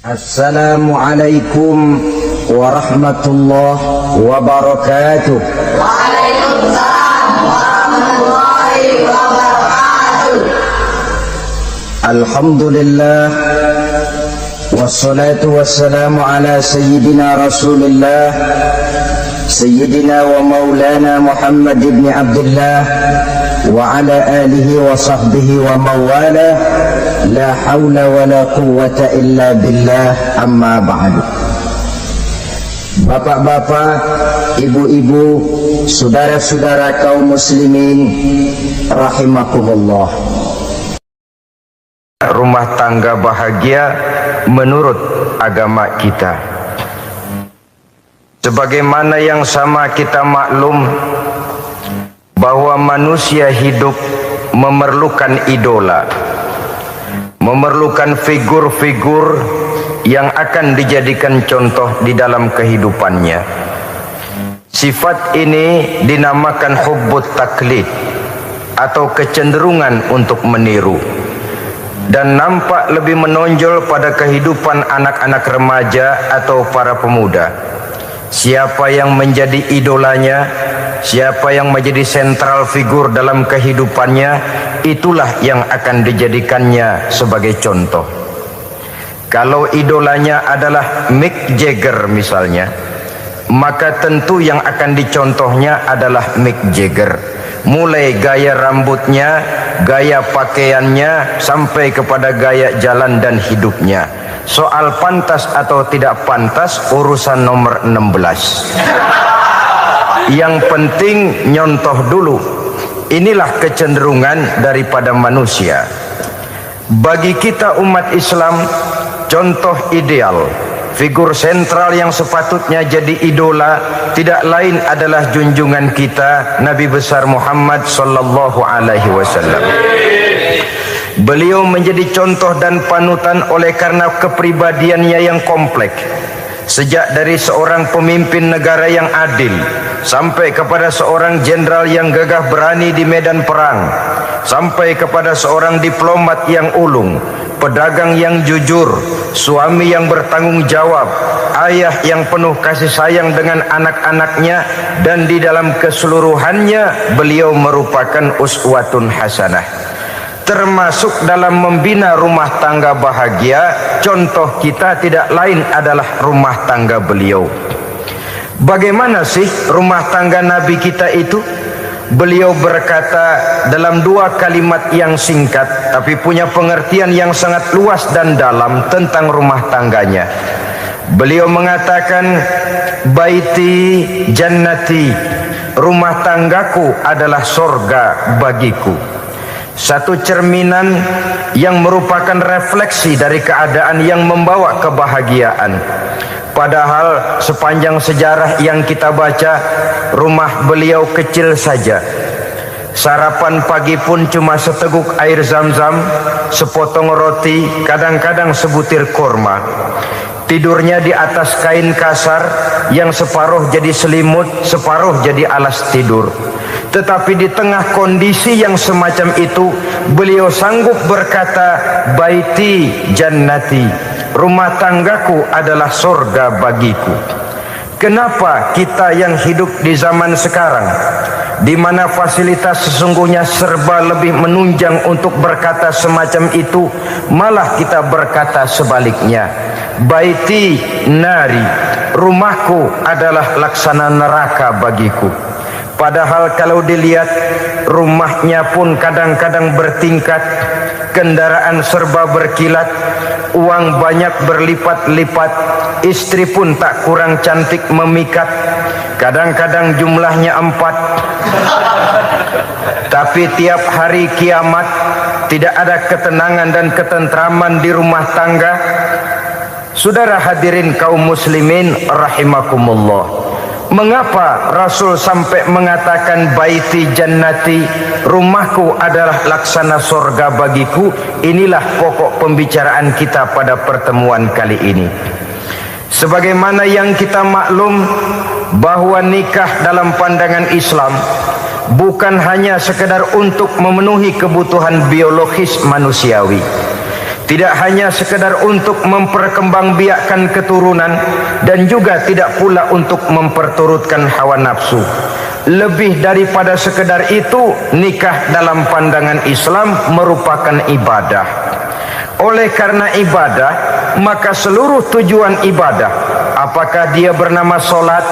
Assalamualaikum warahmatullahi wabarakatuh. Waalaikumsalam warahmatullahi wabarakatuh. Alhamdulillah wassalatu wassalamu ala sayyidina Rasulillah sayyidina wa maulana Muhammad ibn Abdullah wa ala alihi wa sahbihi wa mawala. La hawla wa la quwwata illa billah, amma ba'du. Bapak-bapak, ibu-ibu, saudara-saudara kaum muslimin rahimakumullah. Rumah tangga bahagia menurut agama kita. Sebagaimana yang sama kita maklum bahwa manusia hidup memerlukan idola, memerlukan figur-figur yang akan dijadikan contoh di dalam kehidupannya. Sifat ini dinamakan hubbut taklid atau kecenderungan untuk meniru, dan nampak lebih menonjol pada kehidupan anak-anak remaja atau para pemuda. Siapa yang menjadi idolanya, siapa yang menjadi sentral figur dalam kehidupannya, itulah yang akan dijadikannya sebagai contoh. Kalau idolanya adalah Mick Jagger misalnya, maka tentu yang akan dicontohnya adalah Mick Jagger. Mulai gaya rambutnya, gaya pakaiannya, sampai kepada gaya jalan dan hidupnya. Soal pantas atau tidak pantas urusan nomor 16. Yang penting nyontoh dulu. Inilah kecenderungan daripada manusia. Bagi kita umat Islam, contoh ideal, figur sentral yang sepatutnya jadi idola tidak lain adalah junjungan kita Nabi besar Muhammad sallallahu alaihi wasallam. Beliau menjadi contoh dan panutan oleh karena kepribadiannya yang kompleks. Sejak dari seorang pemimpin negara yang adil, sampai kepada seorang jenderal yang gagah berani di medan perang, sampai kepada seorang diplomat yang ulung, pedagang yang jujur, suami yang bertanggung jawab, ayah yang penuh kasih sayang dengan anak-anaknya, dan di dalam keseluruhannya beliau merupakan uswatun hasanah. Termasuk dalam membina rumah tangga bahagia, contoh kita tidak lain adalah rumah tangga beliau. Bagaimana sih rumah tangga Nabi kita itu? Beliau berkata dalam dua kalimat yang singkat tapi punya pengertian yang sangat luas dan dalam tentang rumah tangganya. Beliau mengatakan, baiti jannati, rumah tanggaku adalah sorga bagiku. Satu cerminan yang merupakan refleksi dari keadaan yang membawa kebahagiaan. Padahal sepanjang sejarah yang kita baca, rumah beliau kecil saja. Sarapan pagi pun cuma seteguk air zam-zam, sepotong roti, kadang-kadang sebutir kurma. Tidurnya di atas kain kasar yang separuh jadi selimut, separuh jadi alas tidur. Tetapi di tengah kondisi yang semacam itu, beliau sanggup berkata, baiti jannati, rumah tanggaku adalah surga bagiku. Kenapa kita yang hidup di zaman sekarang, di mana fasilitas sesungguhnya serba lebih menunjang untuk berkata semacam itu, malah kita berkata sebaliknya, baiti nari, rumahku adalah laksana neraka bagiku. Padahal kalau dilihat, rumahnya pun kadang-kadang bertingkat, kendaraan serba berkilat, uang banyak berlipat-lipat, istri pun tak kurang cantik memikat, kadang-kadang jumlahnya 4. Tapi tiap hari kiamat tidak ada ketenangan dan ketentraman di rumah tangga. Saudara hadirin kaum muslimin rahimakumullah, mengapa Rasul sampai mengatakan baiti jannati, rumahku adalah laksana surga bagiku? Inilah pokok pembicaraan kita pada pertemuan kali ini. Sebagaimana yang kita maklum bahwa nikah dalam pandangan Islam bukan hanya sekedar untuk memenuhi kebutuhan biologis manusiawi, Tidak hanya sekedar untuk memperkembangbiakkan keturunan, dan juga tidak pula untuk memperturutkan hawa nafsu. Lebih daripada sekedar itu, nikah dalam pandangan Islam merupakan ibadah. Oleh karena ibadah, maka seluruh tujuan ibadah, apakah dia bernama solat,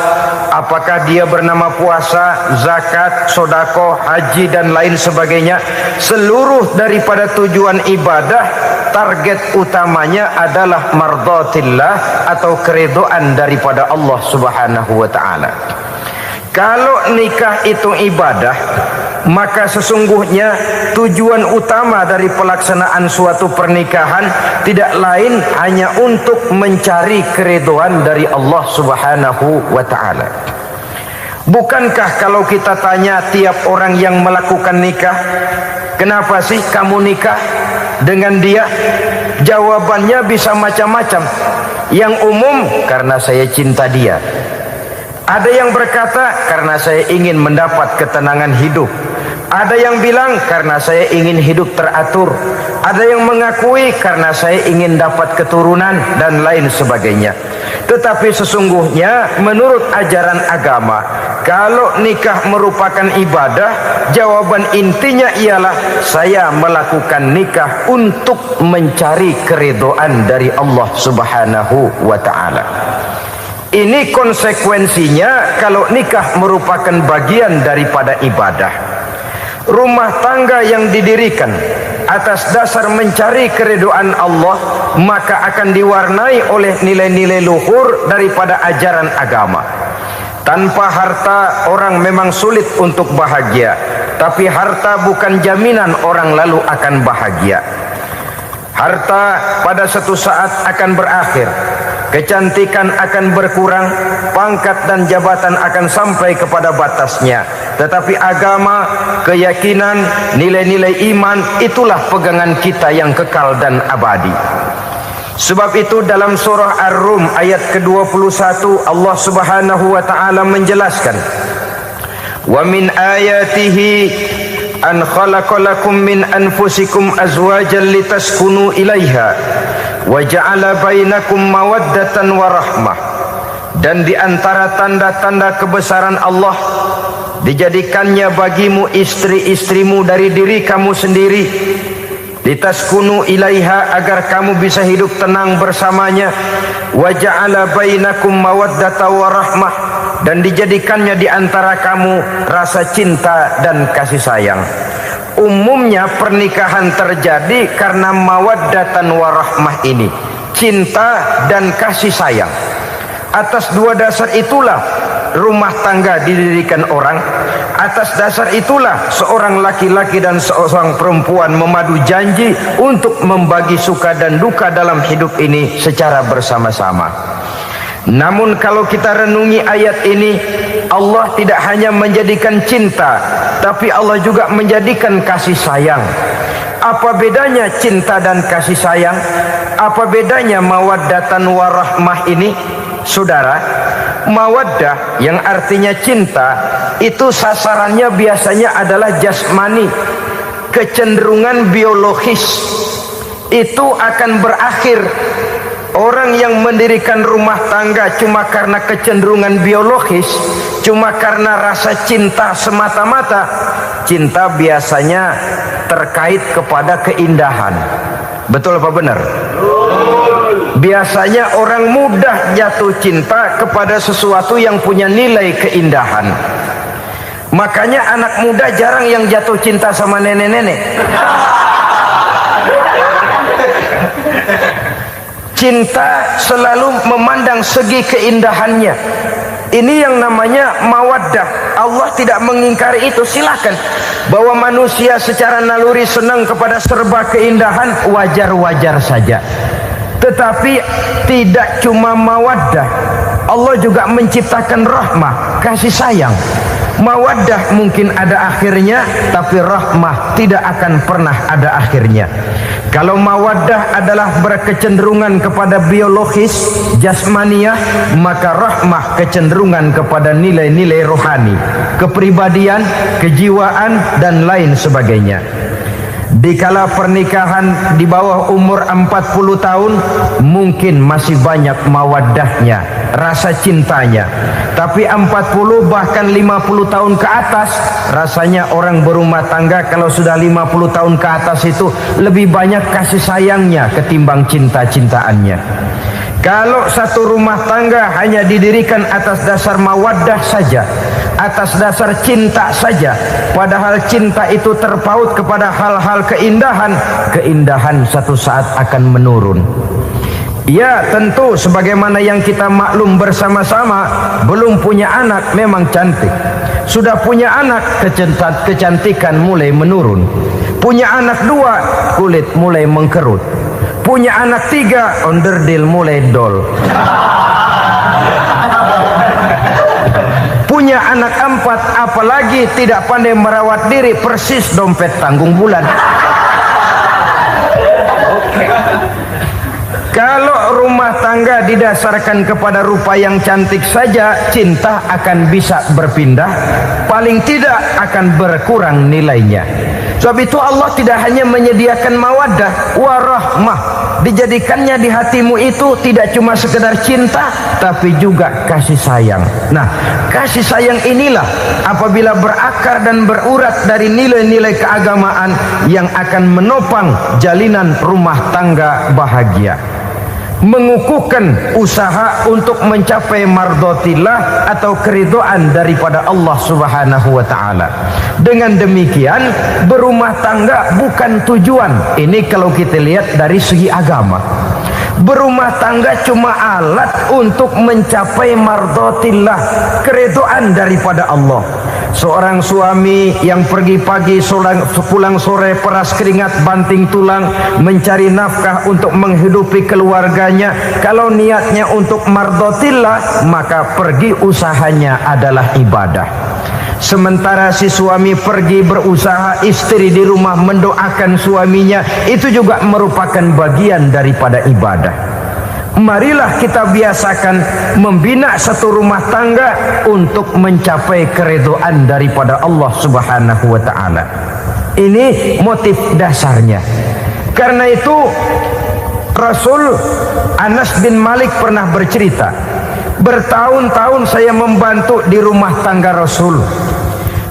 apakah dia bernama puasa, zakat, sodako, haji dan lain sebagainya, seluruh daripada tujuan ibadah, target utamanya adalah mardhatillah atau keridhaan daripada Allah Subhanahu wa taala. Kalau nikah itu ibadah, maka sesungguhnya tujuan utama dari pelaksanaan suatu pernikahan tidak lain hanya untuk mencari keridhaan dari Allah Subhanahu wa taala. Bukankah kalau kita tanya tiap orang yang melakukan nikah, kenapa sih kamu nikah dengan dia? Jawabannya bisa macam-macam. Yang umum, karena saya cinta dia. Ada yang berkata, karena saya ingin mendapat ketenangan hidup. Ada yang bilang, karena saya ingin hidup teratur. Ada yang mengakui, karena saya ingin dapat keturunan dan lain sebagainya. Tetapi sesungguhnya menurut ajaran agama, kalau nikah merupakan ibadah, jawaban intinya ialah saya melakukan nikah untuk mencari keridhaan dari Allah Subhanahu wa taala. Ini konsekuensinya kalau nikah merupakan bagian daripada ibadah. Rumah tangga yang didirikan atas dasar mencari keridhaan Allah, maka akan diwarnai oleh nilai-nilai luhur daripada ajaran agama. Tanpa harta orang memang sulit untuk bahagia, tapi harta bukan jaminan orang lalu akan bahagia. Harta pada suatu saat akan berakhir, kecantikan akan berkurang, pangkat dan jabatan akan sampai kepada batasnya. Tetapi agama, keyakinan, nilai-nilai iman, itulah pegangan kita yang kekal dan abadi. Sebab itu dalam surah Ar-Rum ayat ke-21 Allah Subhanahu wa taala menjelaskan, "Wa min ayatihi an khalaqalakum min anfusikum azwajan litaskunu ilaiha wa ja'ala bainakum mawaddatan wa rahmah." Dan di antara tanda-tanda kebesaran Allah, dijadikannya bagimu istri-istrimu dari diri kamu sendiri, litaskunu ilaiha, agar kamu bisa hidup tenang bersamanya, wa ja'ala bainakum mawaddatan wa rahmah, dan dijadikannya di antara kamu rasa cinta dan kasih sayang. Umumnya pernikahan terjadi karena mawaddatan warahmah ini, cinta dan kasih sayang. Atas dua dasar itulah rumah tangga didirikan orang. Atas dasar itulah seorang laki-laki dan seorang perempuan memadu janji untuk membagi suka dan duka dalam hidup ini secara bersama-sama. Namun kalau kita renungi ayat ini, Allah tidak hanya menjadikan cinta, tapi Allah juga menjadikan kasih sayang. Apa bedanya cinta dan kasih sayang? Apa bedanya mawaddatan warahmah ini? Saudara, mawaddah yang artinya cinta, itu sasarannya biasanya adalah jasmani, kecenderungan biologis. Itu akan berakhir. Orang yang mendirikan rumah tangga cuma karena kecenderungan biologis, cuma karena rasa cinta semata-mata, cinta biasanya terkait kepada keindahan. Betul apa benar? Biasanya orang mudah jatuh cinta kepada sesuatu yang punya nilai keindahan. Makanya anak muda jarang yang jatuh cinta sama nenek-nenek. Cinta selalu memandang segi keindahannya. Ini yang namanya mawaddah. Allah tidak mengingkari itu, silakan. Bahwa manusia secara naluri senang kepada serba keindahan, wajar-wajar saja. Tetapi tidak cuma mawaddah, Allah juga menciptakan rahmah, kasih sayang. Mawaddah mungkin ada akhirnya, tapi rahmah tidak akan pernah ada akhirnya. Kalau mawaddah adalah berkecenderungan kepada biologis, jasmaniah, maka rahmah kecenderungan kepada nilai-nilai rohani, kepribadian, kejiwaan, dan lain sebagainya. Dikala pernikahan di bawah umur 40 tahun mungkin masih banyak mawaddahnya, rasa cintanya. Tapi 40 bahkan 50 tahun ke atas, rasanya orang berumah tangga kalau sudah 50 tahun ke atas itu lebih banyak kasih sayangnya ketimbang cinta-cintaannya. Kalau satu rumah tangga hanya didirikan atas dasar mawaddah saja, atas dasar cinta saja, padahal cinta itu terpaut kepada hal-hal keindahan, keindahan satu saat akan menurun. Ya tentu sebagaimana yang kita maklum bersama-sama, belum punya anak memang cantik. Sudah punya anak, kecantikan mulai menurun. Punya anak 2, kulit mulai mengkerut. Punya anak 3, onderdil mulai dol. Punya anak 4, apalagi tidak pandai merawat diri, persis dompet tanggung bulan. Kalau rumah tangga didasarkan kepada rupa yang cantik saja, cinta akan bisa berpindah, paling tidak akan berkurang nilainya. Sebab itu Allah tidak hanya menyediakan mawaddah warahmah, dijadikannya di hatimu itu tidak cuma sekedar cinta, tapi juga kasih sayang. Nah, kasih sayang inilah apabila berakar dan berurat dari nilai-nilai keagamaan yang akan menopang jalinan rumah tangga bahagia. Mengukuhkan usaha untuk mencapai mardotillah atau keridhaan daripada Allah Subhanahu wa ta'ala. Dengan demikian berumah tangga bukan tujuan. Ini kalau kita lihat dari segi agama. Berumah tangga cuma alat untuk mencapai mardotillah, keridhaan daripada Allah. Seorang suami yang pergi pagi pulang sore peras keringat banting tulang mencari nafkah untuk menghidupi keluarganya, kalau niatnya untuk mardotillah maka pergi usahanya adalah ibadah. Sementara si suami pergi berusaha, istri di rumah mendoakan suaminya, itu juga merupakan bagian daripada ibadah. Marilah kita biasakan membina satu rumah tangga untuk mencapai keridhaan daripada Allah Subhanahu wa ta'ala. Ini motif dasarnya. Karena itu Rasul Anas bin Malik pernah bercerita, bertahun-tahun saya membantu di rumah tangga Rasul.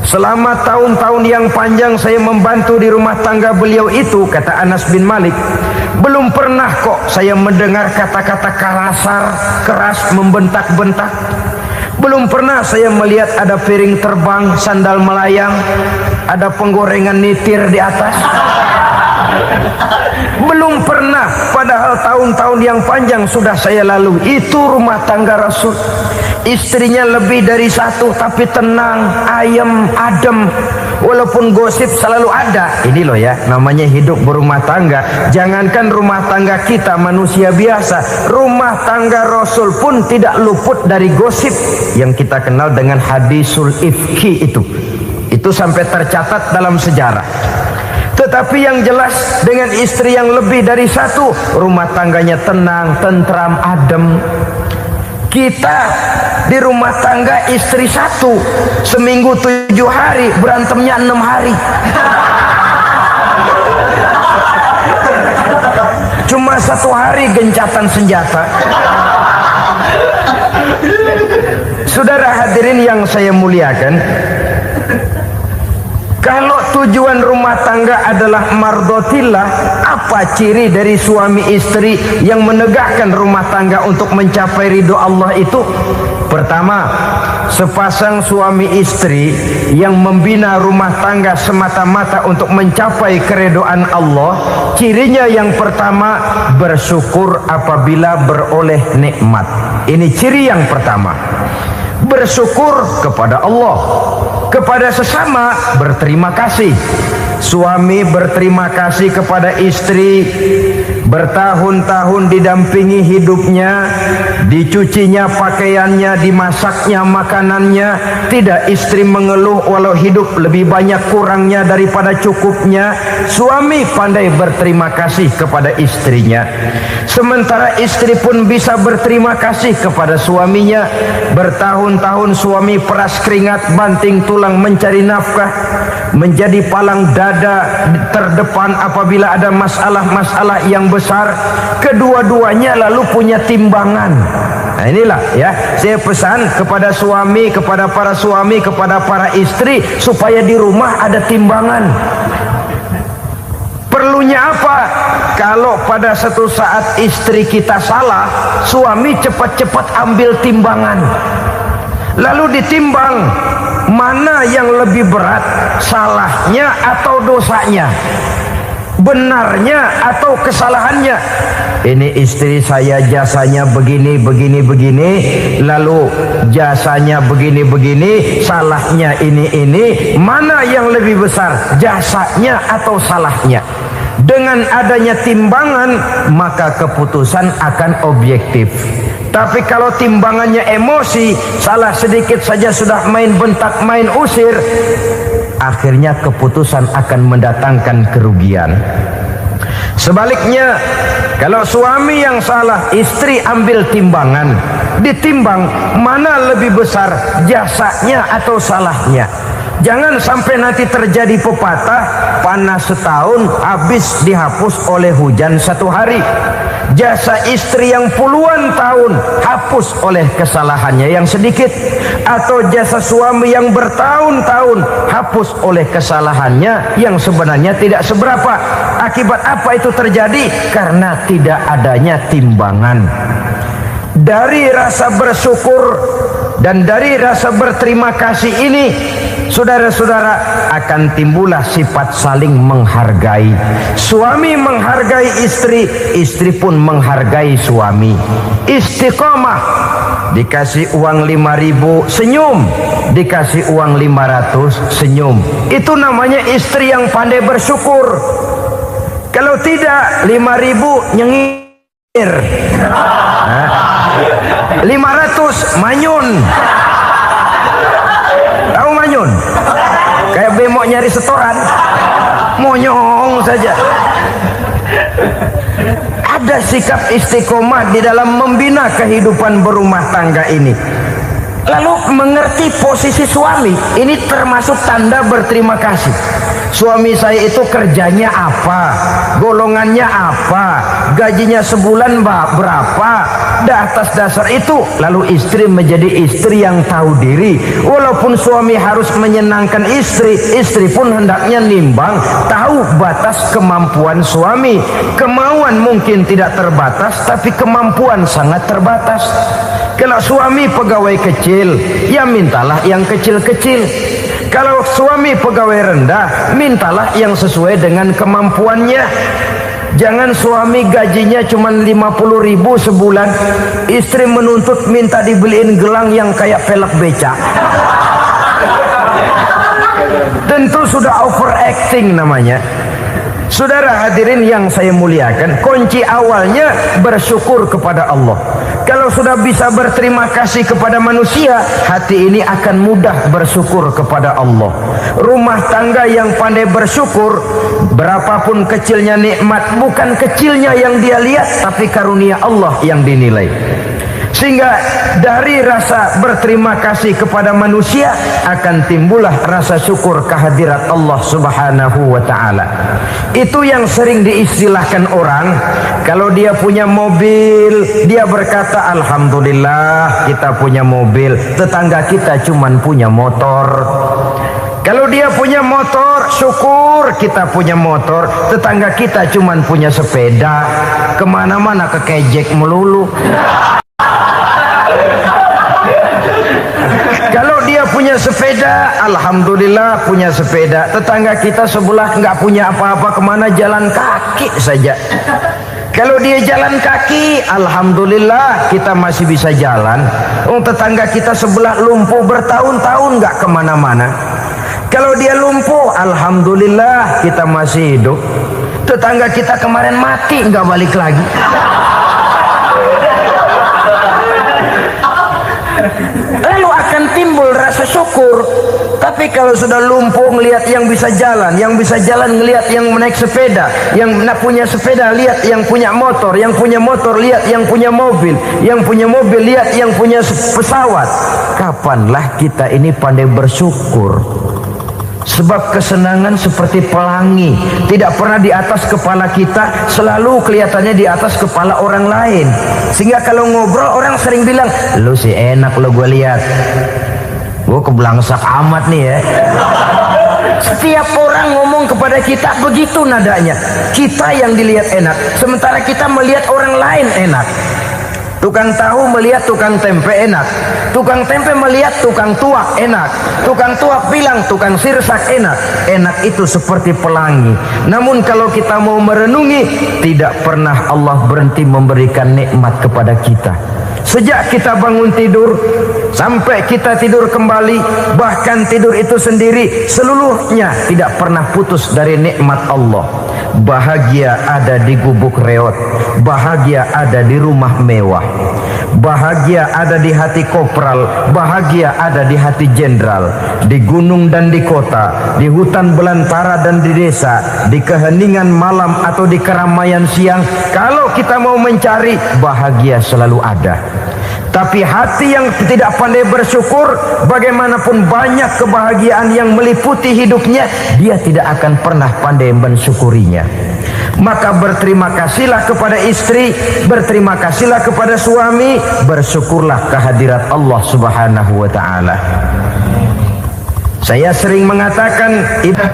Selama tahun-tahun yang panjang saya membantu di rumah tangga beliau itu, kata Anas bin Malik, belum pernah kok saya mendengar kata-kata kasar, keras, membentak-bentak. Belum pernah saya melihat ada piring terbang, sandal melayang, ada penggorengan nitir di atas. Belum pernah, padahal tahun-tahun yang panjang sudah saya lalui. Itu rumah tangga Rasul. Istrinya lebih dari 1 tapi tenang, ayem, adem. Walaupun gosip selalu ada. Ini loh ya, namanya hidup berumah tangga. Jangankan rumah tangga kita manusia biasa, rumah tangga Rasul pun tidak luput dari gosip yang kita kenal dengan hadisul ifki itu. Itu sampai tercatat dalam sejarah. Tetapi yang jelas dengan istri yang lebih dari 1, rumah tangganya tenang, tentram, adem. Kita di rumah tangga istri 1, seminggu 7 hari, berantemnya 6 hari. Cuma 1 hari gencatan senjata. Saudara hadirin yang saya muliakan, kalau tujuan rumah tangga adalah mardotillah, apa ciri dari suami istri yang menegakkan rumah tangga untuk mencapai ridho Allah itu? Pertama, sepasang suami istri yang membina rumah tangga semata-mata untuk mencapai keridhaan Allah, cirinya yang pertama, bersyukur apabila beroleh nikmat. Ini ciri yang pertama. Bersyukur kepada Allah, kepada sesama berterima kasih. Suami berterima kasih kepada istri, bertahun-tahun didampingi hidupnya, dicucinya pakaiannya, dimasaknya makanannya, tidak istri mengeluh walau hidup lebih banyak kurangnya daripada cukupnya. Suami pandai berterima kasih kepada istrinya, sementara istri pun bisa berterima kasih kepada suaminya. Bertahun-tahun suami peras keringat, banting tulang mencari nafkah, menjadi palang dada terdepan apabila ada masalah-masalah yang besar. Kedua-duanya lalu punya timbangan. Nah inilah ya, saya pesan kepada suami, kepada para suami, kepada para istri, supaya di rumah ada timbangan. Perlunya apa? Kalau pada satu saat istri kita salah, suami cepat-cepat ambil timbangan, lalu ditimbang mana yang lebih berat, salahnya atau dosanya, benarnya atau kesalahannya. Ini istri saya jasanya begini, lalu jasanya begini, salahnya ini. Mana yang lebih besar, jasanya atau salahnya? Dengan adanya timbangan, maka keputusan akan objektif. Tapi kalau timbangannya emosi, salah sedikit saja sudah main bentak, main usir, akhirnya keputusan akan mendatangkan kerugian. Sebaliknya, kalau suami yang salah, istri ambil timbangan, ditimbang mana lebih besar, jasanya atau salahnya. Jangan sampai nanti terjadi pepatah, panas setahun habis dihapus oleh hujan satu hari. Jasa istri yang puluhan tahun hapus oleh kesalahannya yang sedikit, atau jasa suami yang bertahun-tahun hapus oleh kesalahannya yang sebenarnya tidak seberapa. Akibat apa itu terjadi? Karena tidak adanya timbangan. Dari rasa bersyukur dan dari rasa berterima kasih ini, saudara-saudara, akan timbullah sifat saling menghargai. Suami menghargai istri, istri pun menghargai suami. Istiqomah, dikasih uang 5.000 senyum, dikasih uang 500 senyum. Itu namanya istri yang pandai bersyukur. Kalau tidak, 5.000 nyengir, 500 manyun. Tahu manyun? Kayak bemok nyari setoran, monyong saja. Ada sikap istiqomah di dalam membina kehidupan berumah tangga ini. Lalu mengerti posisi suami, ini termasuk tanda berterima kasih. Suami saya itu kerjanya apa, golongannya apa, gajinya sebulan berapa. Atas dasar itu, lalu istri menjadi istri yang tahu diri. Walaupun suami harus menyenangkan istri, istri pun hendaknya nimbang, tahu batas kemampuan suami. Kemauan mungkin tidak terbatas, tapi kemampuan sangat terbatas. Kalau suami pegawai kecil, ya mintalah yang kecil-kecil. Kalau suami pegawai rendah, mintalah yang sesuai dengan kemampuannya. Jangan suami gajinya cuma 50.000 sebulan, istri menuntut minta dibeliin gelang yang kayak pelek beca. Tentu sudah overacting namanya. Saudara hadirin yang saya muliakan, kunci awalnya bersyukur kepada Allah. Kalau sudah bisa berterima kasih kepada manusia, hati ini akan mudah bersyukur kepada Allah. Rumah tangga yang pandai bersyukur, berapapun kecilnya nikmat, bukan kecilnya yang dia lihat, tapi karunia Allah yang dinilai. Sehingga dari rasa berterima kasih kepada manusia akan timbullah rasa syukur kehadirat Allah Subhanahu wa ta'ala. Itu yang sering diistilahkan orang, kalau dia punya mobil, dia berkata alhamdulillah kita punya mobil, tetangga kita cuman punya motor. Kalau dia punya motor, syukur kita punya motor, tetangga kita cuman punya sepeda, kemana-mana kekejek melulu. Kalau dia punya sepeda, alhamdulillah punya sepeda, tetangga kita sebelah nggak punya apa-apa, kemana jalan kaki saja. Kalau dia jalan kaki, alhamdulillah kita masih bisa jalan. Tetangga kita sebelah lumpuh bertahun-tahun nggak kemana-mana. Kalau dia lumpuh, alhamdulillah kita masih hidup. Tetangga kita kemarin mati nggak balik lagi. Lalu akan timbul rasa syukur. Tapi kalau sudah lumpuh ngelihat yang bisa jalan ngelihat yang naik sepeda, yang punya sepeda lihat yang punya motor lihat yang punya mobil lihat yang punya pesawat. Kapanlah kita ini pandai bersyukur? Sebab kesenangan seperti pelangi, tidak pernah di atas kepala kita, selalu kelihatannya di atas kepala orang lain. Sehingga kalau ngobrol orang sering bilang, lu sih enak lo gue lihat, gue keblangsak amat nih ya. Setiap orang ngomong kepada kita begitu nadanya. Kita yang dilihat enak, sementara kita melihat orang lain enak. Tukang tahu melihat tukang tempe enak, tukang tempe melihat tukang tuak enak, tukang tuak bilang tukang sirsak enak. Enak itu seperti pelangi. Namun kalau kita mau merenungi, tidak pernah Allah berhenti memberikan nikmat kepada kita. Sejak kita bangun tidur sampai kita tidur kembali, bahkan tidur itu sendiri, seluruhnya tidak pernah putus dari nikmat Allah. Bahagia ada di gubuk reot, bahagia ada di rumah mewah, bahagia ada di hati kopral, bahagia ada di hati jenderal, di gunung dan di kota, di hutan belantara dan di desa, di keheningan malam atau di keramaian siang. Kalau kita mau mencari, bahagia selalu ada. Tapi hati yang tidak pandai bersyukur, bagaimanapun banyak kebahagiaan yang meliputi hidupnya, dia tidak akan pernah pandai mensyukurinya. Maka berterima kasihlah kepada istri, berterima kasihlah kepada suami, bersyukurlah kehadirat Allah Subhanahu wa ta'ala. Saya sering mengatakan,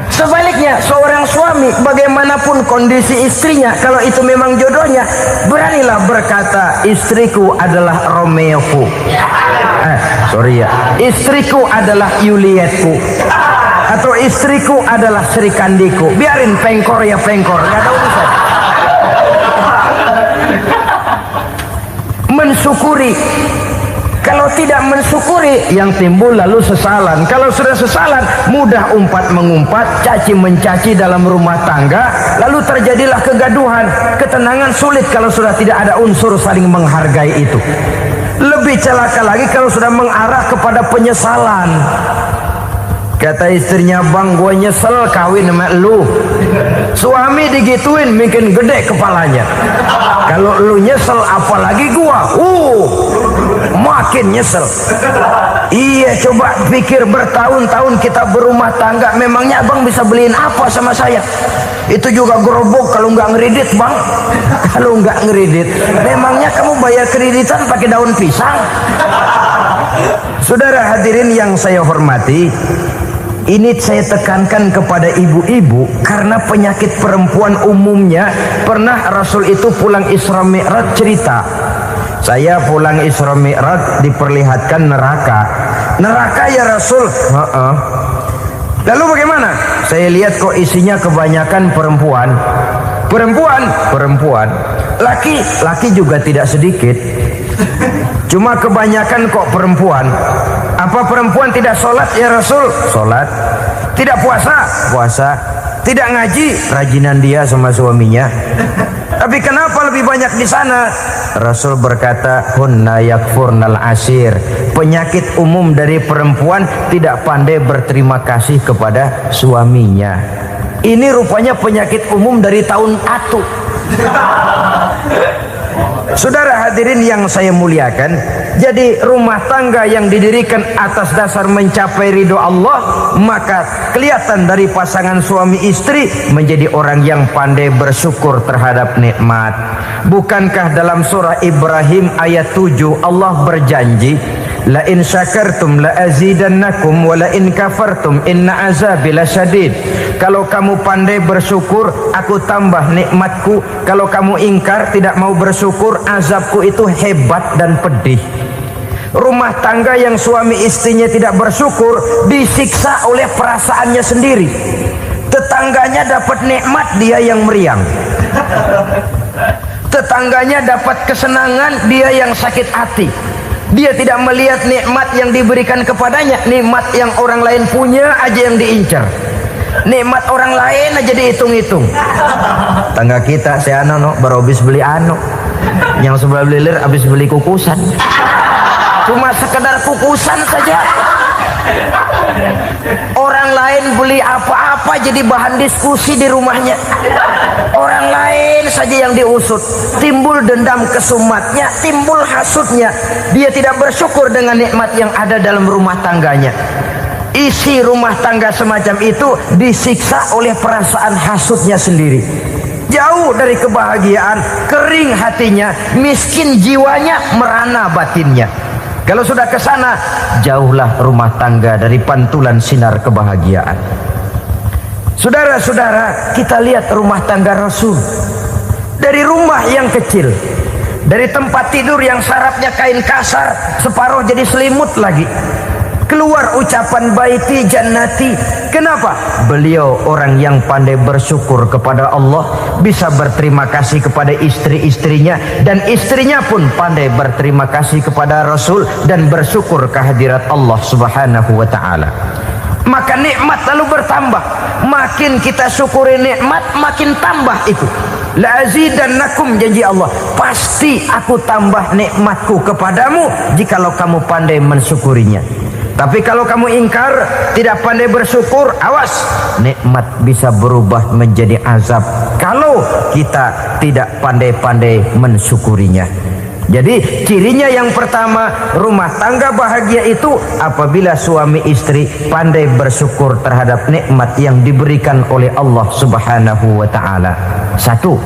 sebaliknya seorang suami bagaimanapun kondisi istrinya, kalau itu memang jodohnya, beranilah berkata, istriku adalah Romeoku, istriku adalah Julietku, atau istriku adalah Sri Kandiku. Biarin pengkor ya pengkor, nggak ada urusan. Mensyukuri. Kalau tidak mensyukuri, yang timbul lalu sesalan. Kalau sudah sesalan, mudah umpat mengumpat, caci mencaci dalam rumah tangga, lalu terjadilah kegaduhan. Ketenangan sulit kalau sudah tidak ada unsur saling menghargai itu. Lebih celaka lagi kalau sudah mengarah kepada penyesalan. Kata istrinya, bang gue nyesel kawin sama lu. Suami digituin bikin gede kepalanya. Kalau lu nyesel apalagi gua, makin nyesel. Iya, coba pikir bertahun-tahun kita berumah tangga, memangnya abang bisa beliin apa sama saya? Itu juga gerobok kalau nggak ngeridit bang. Kalau nggak ngeridit, memangnya kamu bayar kreditan pakai daun pisang? Saudara hadirin yang saya hormati, ini saya tekankan kepada ibu-ibu karena penyakit perempuan umumnya. Pernah Rasul itu pulang Isra Mi'raj cerita, saya pulang Isra Mi'raj diperlihatkan neraka. Neraka ya Rasul? Lalu bagaimana? Saya lihat kok isinya kebanyakan perempuan. Perempuan. Laki juga tidak sedikit. Cuma kebanyakan kok perempuan. Apa perempuan tidak sholat ya Rasul? Sholat. Tidak puasa? Puasa. Tidak ngaji? Rajinan dia sama suaminya. Tapi kenapa lebih banyak di sana? Rasul berkata, hunna yakfurnal ashir. Penyakit umum dari perempuan tidak pandai berterima kasih kepada suaminya. Ini rupanya penyakit umum dari tahun atu. Saudara hadirin yang saya muliakan, jadi rumah tangga yang didirikan atas dasar mencapai ridho Allah, maka kelihatan dari pasangan suami istri menjadi orang yang pandai bersyukur terhadap nikmat. Bukankah dalam surah Ibrahim ayat 7 Allah berjanji, la in syakartum la azidannakum wa la in kafartum inna azabi lasyadid. Kalau kamu pandai bersyukur, aku tambah nikmatku. Kalau kamu ingkar, tidak mau bersyukur, azabku itu hebat dan pedih. Rumah tangga yang suami istrinya tidak bersyukur disiksa oleh perasaannya sendiri. Tetangganya dapat nikmat, dia yang meriang. Tetangganya dapat kesenangan, dia yang sakit hati. Dia tidak melihat nikmat yang diberikan kepadanya, nikmat yang orang lain punya aja yang diincar. Nikmat orang lain aja dihitung-hitung. Tangga kita si baru habis beli yang sebelah belilir habis beli kukusan, cuma sekedar kukusan saja. Orang lain beli apa-apa jadi bahan diskusi di rumahnya. Orang lain saja yang diusut, timbul dendam kesumatnya, timbul hasutnya. Dia tidak bersyukur dengan nikmat yang ada dalam rumah tangganya. Isi rumah tangga semacam itu disiksa oleh perasaan hasutnya sendiri. Jauh dari kebahagiaan, kering hatinya, miskin jiwanya, merana batinnya. Kalau sudah ke sana, jauhlah rumah tangga dari pantulan sinar kebahagiaan. Saudara-saudara, kita lihat rumah tangga Rasul. Dari rumah yang kecil, dari tempat tidur yang sarapnya kain kasar, separuh jadi selimut lagi, keluar ucapan baiti jannati. Kenapa? Beliau orang yang pandai bersyukur kepada Allah, bisa berterima kasih kepada istri-istrinya, dan istrinya pun pandai berterima kasih kepada Rasul dan bersyukur kehadirat Allah Subhanahu wa taala. Maka nikmat lalu bertambah. Makin kita syukuri nikmat, makin tambah itu. La azidannakum, janji Allah, pasti aku tambah nikmatku kepadamu jikalau kamu pandai mensyukurinya. Tapi kalau kamu ingkar, tidak pandai bersyukur, awas, nikmat bisa berubah menjadi azab kalau kita tidak pandai-pandai mensyukurinya. Jadi cirinya yang pertama, rumah tangga bahagia itu apabila suami istri pandai bersyukur terhadap nikmat yang diberikan oleh Allah Subhanahu wa taala. Satu.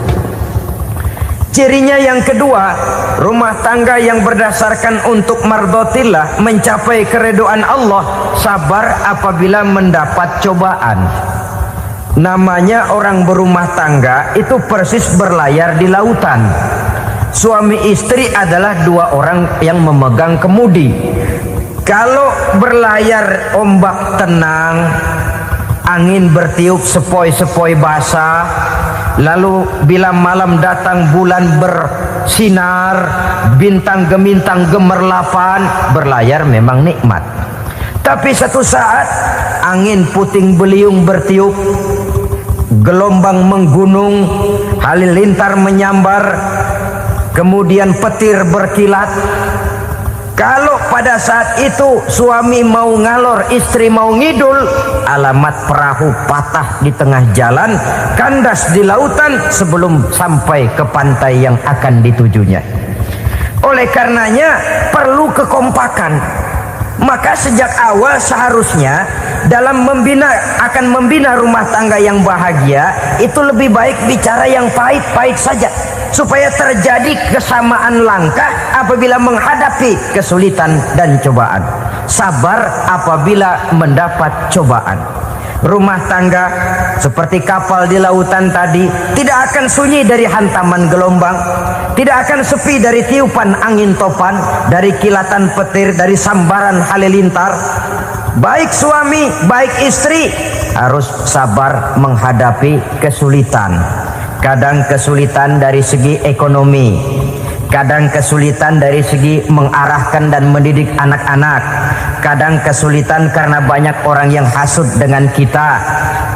Cirinya yang kedua, rumah tangga yang berdasarkan untuk mardotillah, mencapai keredoan Allah, sabar apabila mendapat cobaan. Namanya orang berumah tangga itu persis berlayar di lautan. Suami istri adalah dua orang yang memegang kemudi. Kalau berlayar ombak tenang, angin bertiup sepoi-sepoi basah, lalu bila malam datang bulan bersinar, bintang gemintang gemerlapan, berlayar memang nikmat. Tapi satu saat angin puting beliung bertiup, gelombang menggunung, halilintar menyambar, kemudian petir berkilat. Kalau pada saat itu suami mau ngalor, istri mau ngidul, alamat perahu patah di tengah jalan, kandas di lautan sebelum sampai ke pantai yang akan ditujunya. Oleh karenanya perlu kekompakan. Maka sejak awal seharusnya dalam akan membina rumah tangga yang bahagia itu lebih baik bicara yang pahit-pahit saja, supaya terjadi kesamaan langkah apabila menghadapi kesulitan dan cobaan, sabar apabila mendapat cobaan. Rumah tangga seperti kapal di lautan tadi tidak akan sunyi dari hantaman gelombang, tidak akan sepi dari tiupan angin topan, dari kilatan petir, dari sambaran halilintar. Baik suami, baik istri harus sabar menghadapi kesulitan. Kadang kesulitan dari segi ekonomi, kadang kesulitan dari segi mengarahkan dan mendidik anak-anak, kadang kesulitan karena banyak orang yang hasut dengan kita,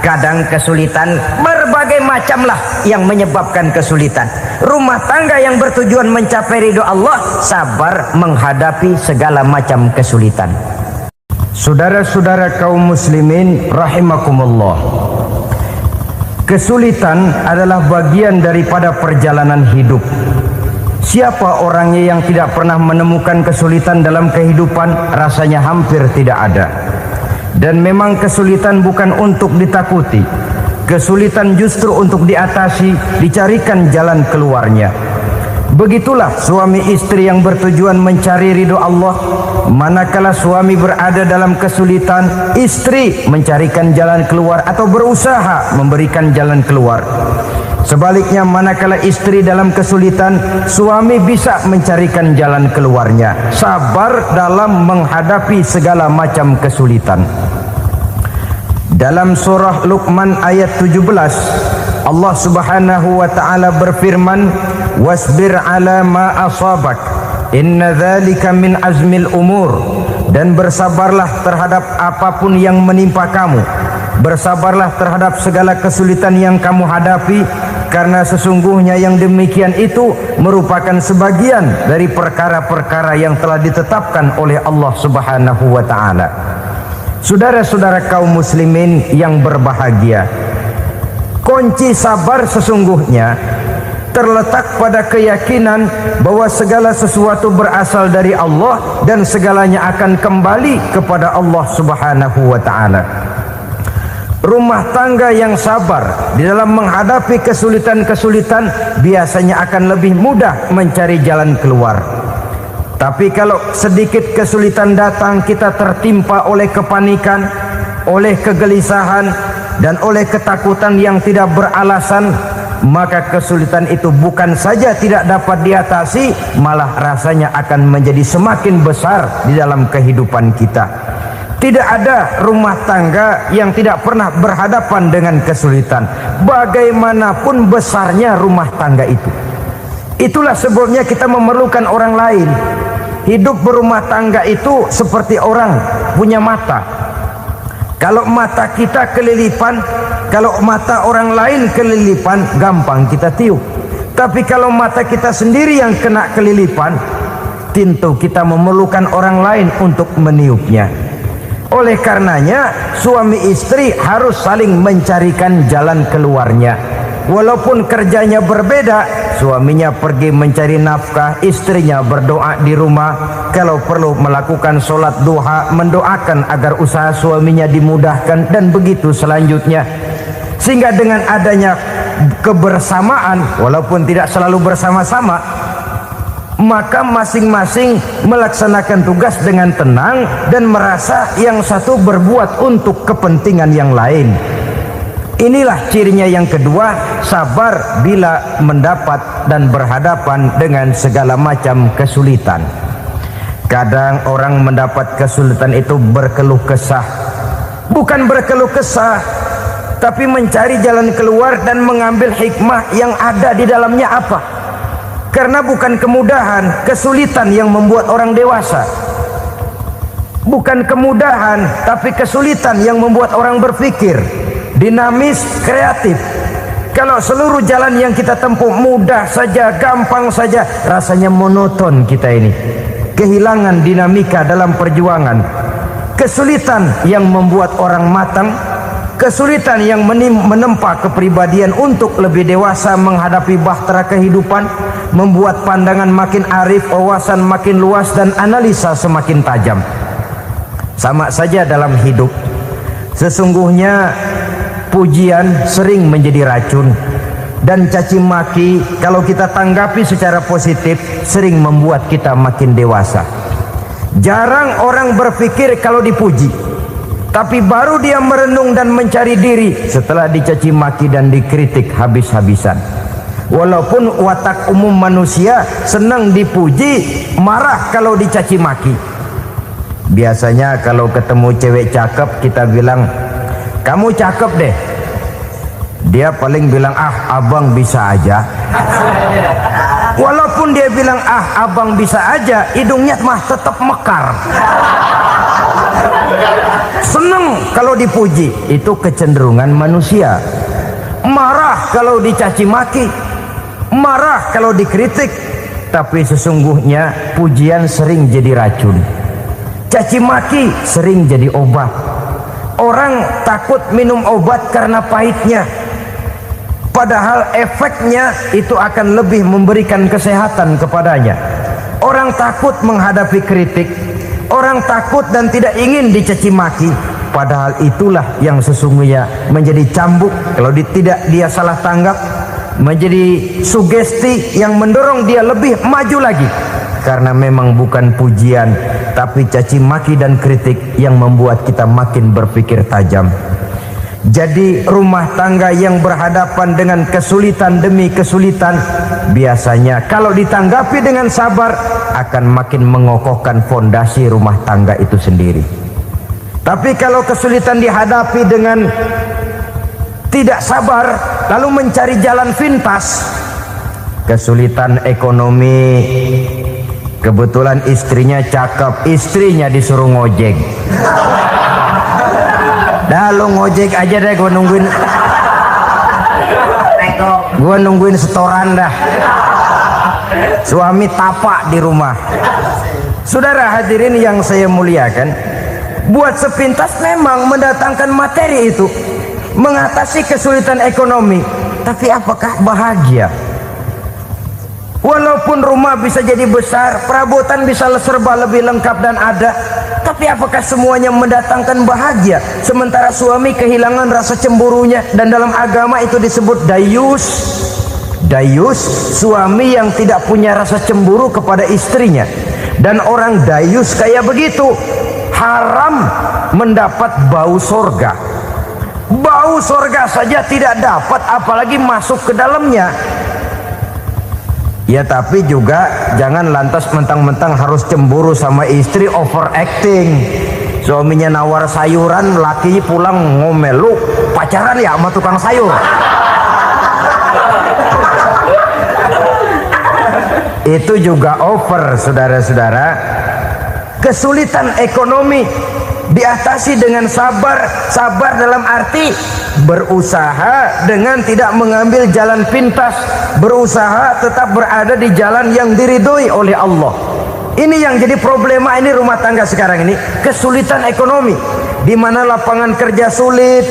kadang kesulitan berbagai macam lah yang menyebabkan kesulitan. Rumah tangga yang bertujuan mencapai ridho Allah, sabar menghadapi segala macam kesulitan. Saudara-saudara kaum muslimin rahimakumullah, kesulitan adalah bagian daripada perjalanan hidup. Siapa orangnya yang tidak pernah menemukan kesulitan dalam kehidupan? Rasanya hampir tidak ada. Dan memang kesulitan bukan untuk ditakuti. Kesulitan justru untuk diatasi, dicarikan jalan keluarnya. Begitulah suami istri yang bertujuan mencari ridho Allah. Manakala suami berada dalam kesulitan, istri mencarikan jalan keluar atau berusaha memberikan jalan keluar. Sebaliknya, manakala istri dalam kesulitan, suami bisa mencarikan jalan keluarnya. Sabar dalam menghadapi segala macam kesulitan. Dalam surah Luqman ayat 17, Allah Subhanahu wa taala berfirman, "Wasbir 'ala ma asabak, inna dzalika min azmil umur." Dan bersabarlah terhadap apapun yang menimpa kamu. Bersabarlah terhadap segala kesulitan yang kamu hadapi, karena sesungguhnya yang demikian itu merupakan sebagian dari perkara-perkara yang telah ditetapkan oleh Allah Subhanahu wa taala. Saudara-saudara kaum muslimin yang berbahagia, kunci sabar sesungguhnya terletak pada keyakinan bahwa segala sesuatu berasal dari Allah dan segalanya akan kembali kepada Allah Subhanahu wa taala. Rumah tangga yang sabar di dalam menghadapi kesulitan-kesulitan biasanya akan lebih mudah mencari jalan keluar. Tapi kalau sedikit kesulitan datang, kita tertimpa oleh kepanikan, oleh kegelisahan, dan oleh ketakutan yang tidak beralasan, maka kesulitan itu bukan saja tidak dapat diatasi, malah rasanya akan menjadi semakin besar di dalam kehidupan kita. Tidak ada rumah tangga yang tidak pernah berhadapan dengan kesulitan, bagaimanapun besarnya rumah tangga itu. Itulah sebabnya kita memerlukan orang lain. Hidup berumah tangga itu seperti orang punya mata. Kalau mata kita kelilipan, kalau mata orang lain kelilipan, gampang kita tiup. Tapi kalau mata kita sendiri yang kena kelilipan, tentu kita memerlukan orang lain untuk meniupnya. Oleh karenanya, suami istri harus saling mencarikan jalan keluarnya. Walaupun kerjanya berbeda, suaminya pergi mencari nafkah, istrinya berdoa di rumah. Kalau perlu melakukan sholat duha, mendoakan agar usaha suaminya dimudahkan, dan begitu selanjutnya. Sehingga dengan adanya kebersamaan, walaupun tidak selalu bersama-sama, maka masing-masing melaksanakan tugas dengan tenang dan merasa yang satu berbuat untuk kepentingan yang lain. Inilah cirinya yang kedua, sabar bila mendapat dan berhadapan dengan segala macam kesulitan. Kadang orang mendapat kesulitan itu berkeluh kesah. Bukan berkeluh kesah, tapi mencari jalan keluar dan mengambil hikmah yang ada di dalamnya apa. Karena bukan kemudahan, kesulitan yang membuat orang dewasa. Bukan kemudahan, tapi kesulitan yang membuat orang berpikir dinamis, kreatif. Kalau seluruh jalan yang kita tempuh mudah saja, gampang saja, rasanya monoton kita ini. Kehilangan dinamika dalam perjuangan. Kesulitan yang membuat orang matang, kesulitan yang menempa kepribadian untuk lebih dewasa menghadapi bahtera kehidupan, membuat pandangan makin arif, wawasan makin luas, dan analisa semakin tajam. Sama saja dalam hidup. Sesungguhnya pujian sering menjadi racun, dan caci maki kalau kita tanggapi secara positif sering membuat kita makin dewasa. Jarang orang berpikir kalau dipuji, tapi baru dia merenung dan mencari diri setelah dicaci maki dan dikritik habis-habisan. Walaupun watak umum manusia senang dipuji, marah kalau dicaci maki. Biasanya kalau ketemu cewek cakep kita bilang, "Kamu cakep deh." Dia paling bilang, "Ah, abang bisa aja." Walaupun dia bilang, "Ah, abang bisa aja," hidungnya mah tetap mekar. Seneng kalau dipuji, itu kecenderungan manusia. Marah kalau dicaci maki, marah kalau dikritik. Tapi sesungguhnya pujian sering jadi racun, caci maki sering jadi obat. Orang takut minum obat karena pahitnya, padahal efeknya itu akan lebih memberikan kesehatan kepadanya. Orang takut menghadapi kritik, orang takut dan tidak ingin dicaci maki, padahal itulah yang sesungguhnya menjadi cambuk kalau tidak dia salah tanggap, menjadi sugesti yang mendorong dia lebih maju lagi. Karena memang bukan pujian, tapi caci maki dan kritik yang membuat kita makin berpikir tajam. Jadi rumah tangga yang berhadapan dengan kesulitan demi kesulitan, biasanya kalau ditanggapi dengan sabar akan makin mengokohkan fondasi rumah tangga itu sendiri. Tapi kalau kesulitan dihadapi dengan tidak sabar, lalu mencari jalan pintas, kesulitan ekonomi, kebetulan istrinya cakep, istrinya disuruh ngojek. Dah lo ngojek aja deh, gue nungguin. Gua nungguin setoran dah. Suami tapak di rumah. Saudara hadirin yang saya muliakan, buat sepintas memang mendatangkan materi itu mengatasi kesulitan ekonomi, tapi apakah bahagia? Walaupun rumah bisa jadi besar, perabotan bisa serba lebih lengkap dan ada, tapi apakah semuanya mendatangkan bahagia? Sementara suami kehilangan rasa cemburunya, dan dalam agama itu disebut dayus. Dayus, suami yang tidak punya rasa cemburu kepada istrinya. Dan orang dayus kayak begitu haram mendapat bau sorga. Bau sorga saja tidak dapat, apalagi masuk ke dalamnya. Ya tapi juga jangan lantas mentang-mentang harus cemburu sama istri, overacting. Suaminya nawar sayuran, lakinya pulang ngomel, lu pacaran ya sama tukang sayur. Itu juga over, saudara-saudara. Kesulitan ekonomi diatasi dengan sabar. Sabar dalam arti berusaha dengan tidak mengambil jalan pintas, berusaha tetap berada di jalan yang diridhoi oleh Allah. Ini yang jadi problema ini rumah tangga sekarang ini, kesulitan ekonomi, di mana lapangan kerja sulit,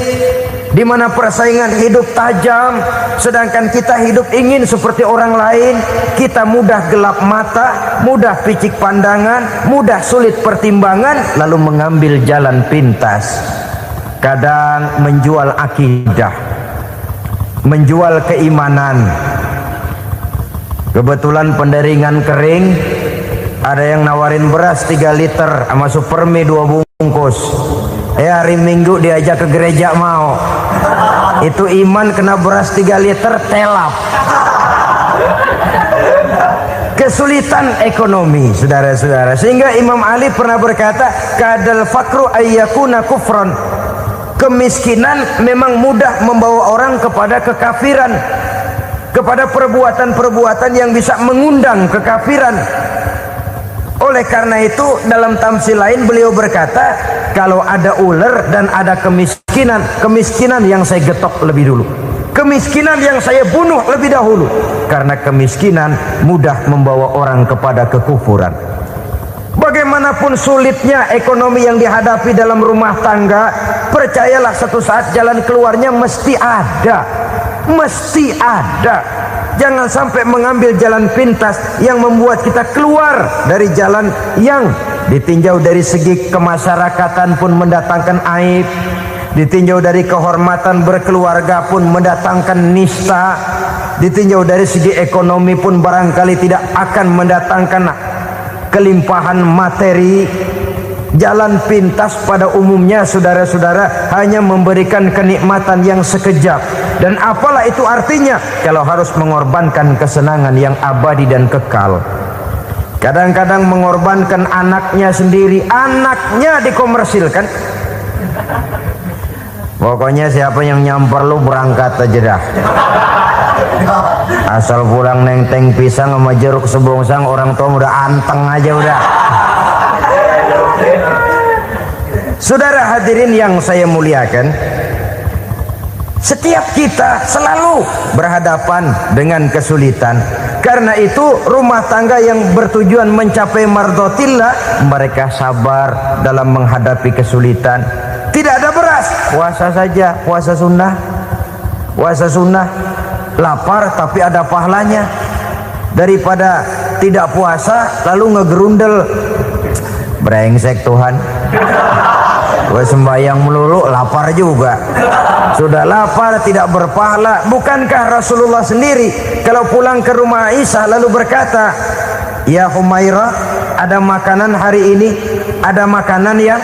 di mana persaingan hidup tajam, sedangkan kita hidup ingin seperti orang lain. Kita mudah gelap mata, mudah picik pandangan, mudah sulit pertimbangan, lalu mengambil jalan pintas. Kadang menjual akidah, menjual keimanan. Kebetulan penderingan kering, ada yang nawarin beras 3 liter sama supermi 2 bungkus. Hari Minggu diajak ke gereja mau. Itu iman kena beras 3 liter telap. Kesulitan ekonomi, saudara-saudara, sehingga Imam Ali pernah berkata, kadal fakru ayyakuna kufran. Kemiskinan memang mudah membawa orang kepada kekafiran, kepada perbuatan-perbuatan yang bisa mengundang kekafiran. Oleh karena itu dalam tamsil lain beliau berkata, kalau ada ular dan ada kemiskinan, kemiskinan yang saya getok lebih dulu, kemiskinan yang saya bunuh lebih dahulu, karena kemiskinan mudah membawa orang kepada kekufuran. Bagaimanapun sulitnya ekonomi yang dihadapi dalam rumah tangga, percayalah satu saat jalan keluarnya mesti ada, mesti ada. Jangan sampai mengambil jalan pintas yang membuat kita keluar dari jalan yang ditinjau dari segi kemasyarakatan pun mendatangkan aib, ditinjau dari kehormatan berkeluarga pun mendatangkan nista, ditinjau dari segi ekonomi pun barangkali tidak akan mendatangkan kelimpahan materi. Jalan pintas pada umumnya, saudara-saudara, hanya memberikan kenikmatan yang sekejap. Dan apalah itu artinya kalau harus mengorbankan kesenangan yang abadi dan kekal. Kadang-kadang mengorbankan anaknya sendiri, anaknya dikomersilkan. Pokoknya siapa yang nyamper lu berangkat aja dah. Asal pulang nenteng pisang sama jeruk sebongsang, orang tua udah anteng aja udah. Saudara hadirin yang saya muliakan, setiap kita selalu berhadapan dengan kesulitan. Karena itu rumah tangga yang bertujuan mencapai mardhatillah, mereka sabar dalam menghadapi kesulitan. Tidak ada beras, puasa saja, puasa sunnah, puasa sunnah. Lapar tapi ada pahalanya, daripada tidak puasa lalu ngegerundel. Brengsek Tuhan, gue sembahyang melulu lapar juga. Sudah lapar tidak berpahala. Bukankah Rasulullah sendiri kalau pulang ke rumah Aisyah lalu berkata, ya Humairah, ada makanan hari ini? Ada makanan yang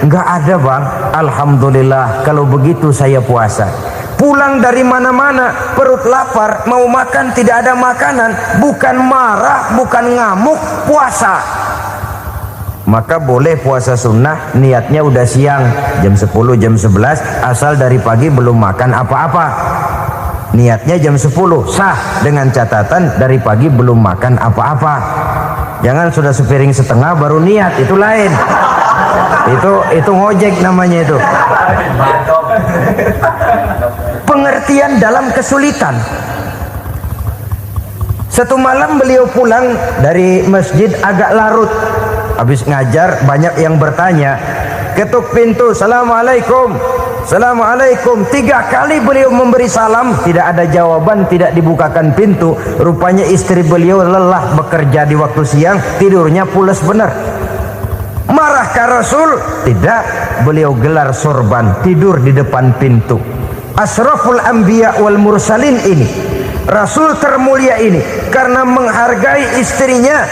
enggak ada bang. Alhamdulillah, kalau begitu saya puasa. Pulang dari mana-mana perut lapar, mau makan tidak ada makanan, bukan marah, bukan ngamuk, puasa. Maka boleh puasa sunnah, niatnya udah siang, jam 10, jam 11, asal dari pagi belum makan apa-apa. Niatnya jam 10, sah, dengan catatan dari pagi belum makan apa-apa. Jangan sudah sepiring setengah baru niat, itu lain. Itu ngojek namanya itu. pengertian dalam kesulitan. Satu malam beliau pulang dari masjid agak larut. Habis ngajar banyak yang bertanya. Ketuk pintu, Assalamualaikum. Assalamualaikum. 3 kali beliau memberi salam, tidak ada jawaban, tidak dibukakan pintu. Rupanya istri beliau lelah bekerja di waktu siang, tidurnya pules benar. Marahkah Rasul? Tidak. Beliau gelar sorban, tidur di depan pintu. Asraful anbiya wal mursalin ini, Rasul termulia ini, karena menghargai istrinya,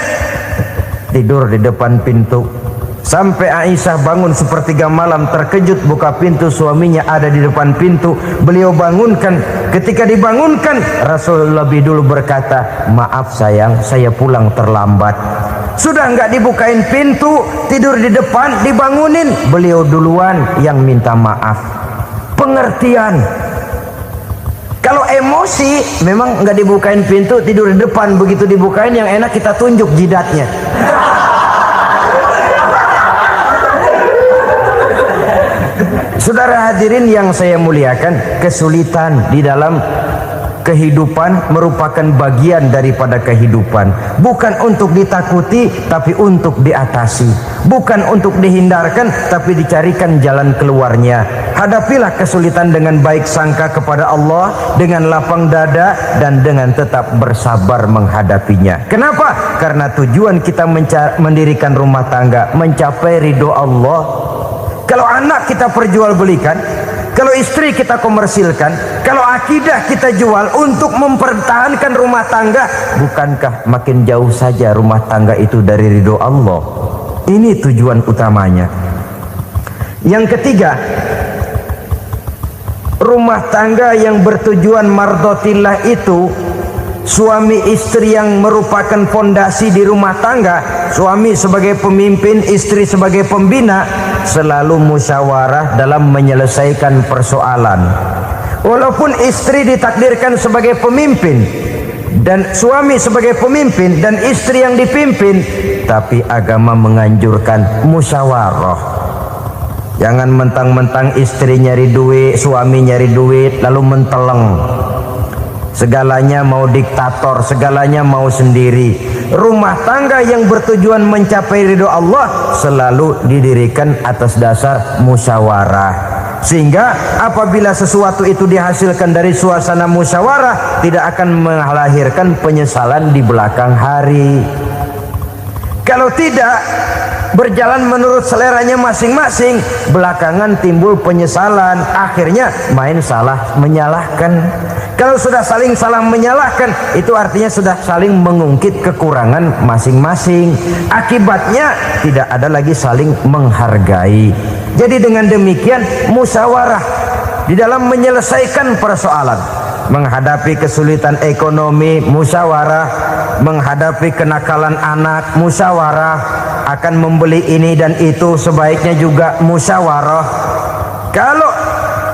tidur di depan pintu. Sampai Aisyah bangun sepertiga malam, terkejut buka pintu, suaminya ada di depan pintu. Beliau bangunkan. Ketika dibangunkan, Rasul lebih dulu berkata, maaf sayang, saya pulang terlambat. Sudah nggak dibukain pintu, tidur di depan, dibangunin, beliau duluan yang minta maaf. Pengertian. Kalau emosi, memang nggak dibukain pintu, tidur di depan. Begitu dibukain, yang enak kita tunjuk jidatnya. Saudara hadirin yang saya muliakan, kesulitan di dalam kehidupan merupakan bagian daripada kehidupan. Bukan untuk ditakuti, tapi untuk diatasi. Bukan untuk dihindarkan, tapi dicarikan jalan keluarnya. Hadapilah kesulitan dengan baik sangka kepada Allah, dengan lapang dada, dan dengan tetap bersabar menghadapinya. Kenapa? Karena tujuan kita mendirikan rumah tangga, mencapai ridho Allah. Kalau anak kita perjualbelikan, kalau istri kita komersilkan, kalau akidah kita jual untuk mempertahankan rumah tangga, bukankah makin jauh saja rumah tangga itu dari ridho Allah? Ini tujuan utamanya. Yang ketiga, rumah tangga yang bertujuan mardotillah itu, suami istri yang merupakan fondasi di rumah tangga, suami sebagai pemimpin, istri sebagai pembina, selalu musyawarah dalam menyelesaikan persoalan. Walaupun istri ditakdirkan sebagai pemimpin dan suami sebagai pemimpin dan istri yang dipimpin, tapi agama menganjurkan musyawarah. Jangan mentang-mentang istri nyari duit, suami nyari duit, lalu menteleng. Segalanya mau diktator, segalanya mau sendiri. Rumah tangga yang bertujuan mencapai ridho Allah selalu didirikan atas dasar musyawarah. Sehingga apabila sesuatu itu dihasilkan dari suasana musyawarah, tidak akan melahirkan penyesalan di belakang hari. Kalau tidak, berjalan menurut seleranya masing-masing, belakangan timbul penyesalan, akhirnya main salah menyalahkan. Kalau sudah saling salah menyalahkan, itu artinya sudah saling mengungkit kekurangan masing-masing. Akibatnya tidak ada lagi saling menghargai. Jadi dengan demikian musyawarah di dalam menyelesaikan persoalan, menghadapi kesulitan ekonomi, musyawarah, menghadapi kenakalan anak, musyawarah, akan membeli ini dan itu sebaiknya juga musyawarah. Kalau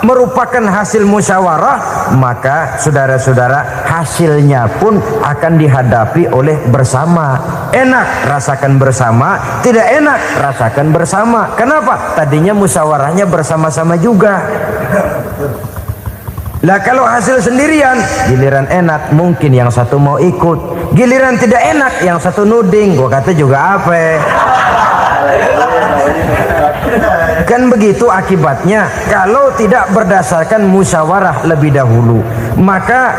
merupakan hasil musyawarah, maka saudara-saudara hasilnya pun akan dihadapi oleh bersama. Enak rasakan bersama, tidak enak rasakan bersama. Kenapa? Tadinya musyawarahnya bersama-sama juga. Lah kalau hasil sendirian, giliran enak mungkin yang satu mau ikut, giliran tidak enak yang satu nuding, gua kata juga apa? Kan begitu akibatnya kalau tidak berdasarkan musyawarah lebih dahulu. Maka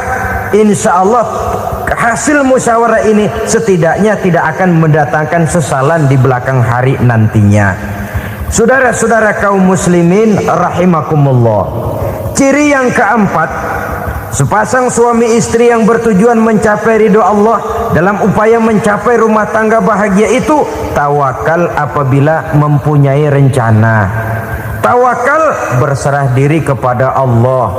insya Allah hasil musyawarah ini setidaknya tidak akan mendatangkan sesalan di belakang hari nantinya. Saudara-saudara kaum muslimin rahimakumullah, ciri yang keempat, sepasang suami istri yang bertujuan mencapai ridho Allah dalam upaya mencapai rumah tangga bahagia itu tawakal apabila mempunyai rencana. Tawakal berserah diri kepada Allah,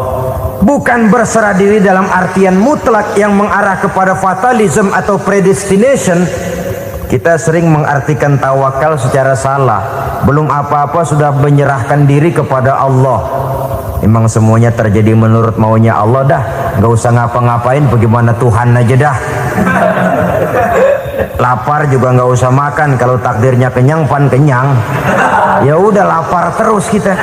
bukan berserah diri dalam artian mutlak yang mengarah kepada fatalism atau predestination. Kita sering mengartikan tawakal secara salah. Belum apa-apa sudah menyerahkan diri kepada Allah. Emang semuanya terjadi menurut maunya Allah dah, nggak usah ngapa-ngapain, bagaimana Tuhan aja dah. Lapar juga nggak usah makan, kalau takdirnya kenyang pan kenyang. Ya udah lapar terus kita.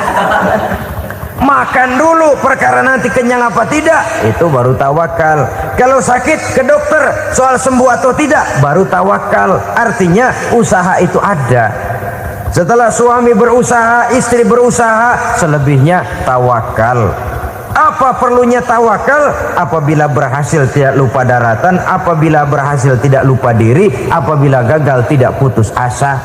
Makan dulu, perkara nanti kenyang apa tidak, itu baru tawakal. Kalau sakit ke dokter, soal sembuh atau tidak, baru tawakal. Artinya usaha itu ada. Setelah suami berusaha, istri berusaha, selebihnya tawakal. Apa perlunya tawakal? Apabila berhasil tidak lupa daratan, apabila berhasil tidak lupa diri, apabila gagal tidak putus asa.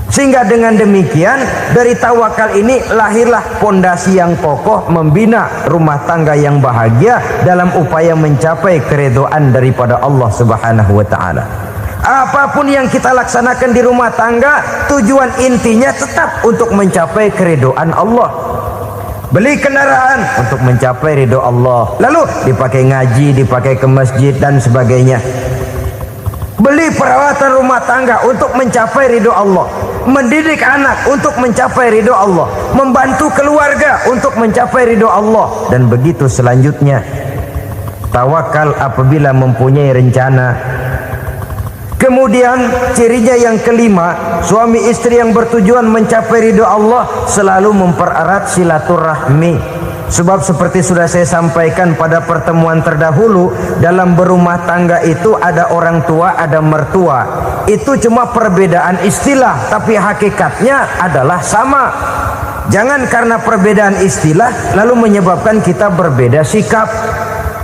Sehingga dengan demikian dari tawakal ini lahirlah pondasi yang kokoh membina rumah tangga yang bahagia dalam upaya mencapai keridhaan daripada Allah Subhanahu wa taala. Apapun yang kita laksanakan di rumah tangga, tujuan intinya tetap untuk mencapai keridhaan Allah. Beli kendaraan untuk mencapai ridho Allah, lalu dipakai ngaji, dipakai ke masjid dan sebagainya. Beli peralatan rumah tangga untuk mencapai ridho Allah, mendidik anak untuk mencapai ridho Allah, membantu keluarga untuk mencapai ridho Allah, dan begitu selanjutnya. Tawakal apabila mempunyai rencana. Kemudian cirinya yang kelima, suami istri yang bertujuan mencapai ridho Allah selalu mempererat silaturahmi. Sebab seperti sudah saya sampaikan pada pertemuan terdahulu, dalam berumah tangga itu ada orang tua, ada mertua. Itu cuma perbedaan istilah, tapi hakikatnya adalah sama. Jangan karena perbedaan istilah lalu menyebabkan kita berbeda sikap.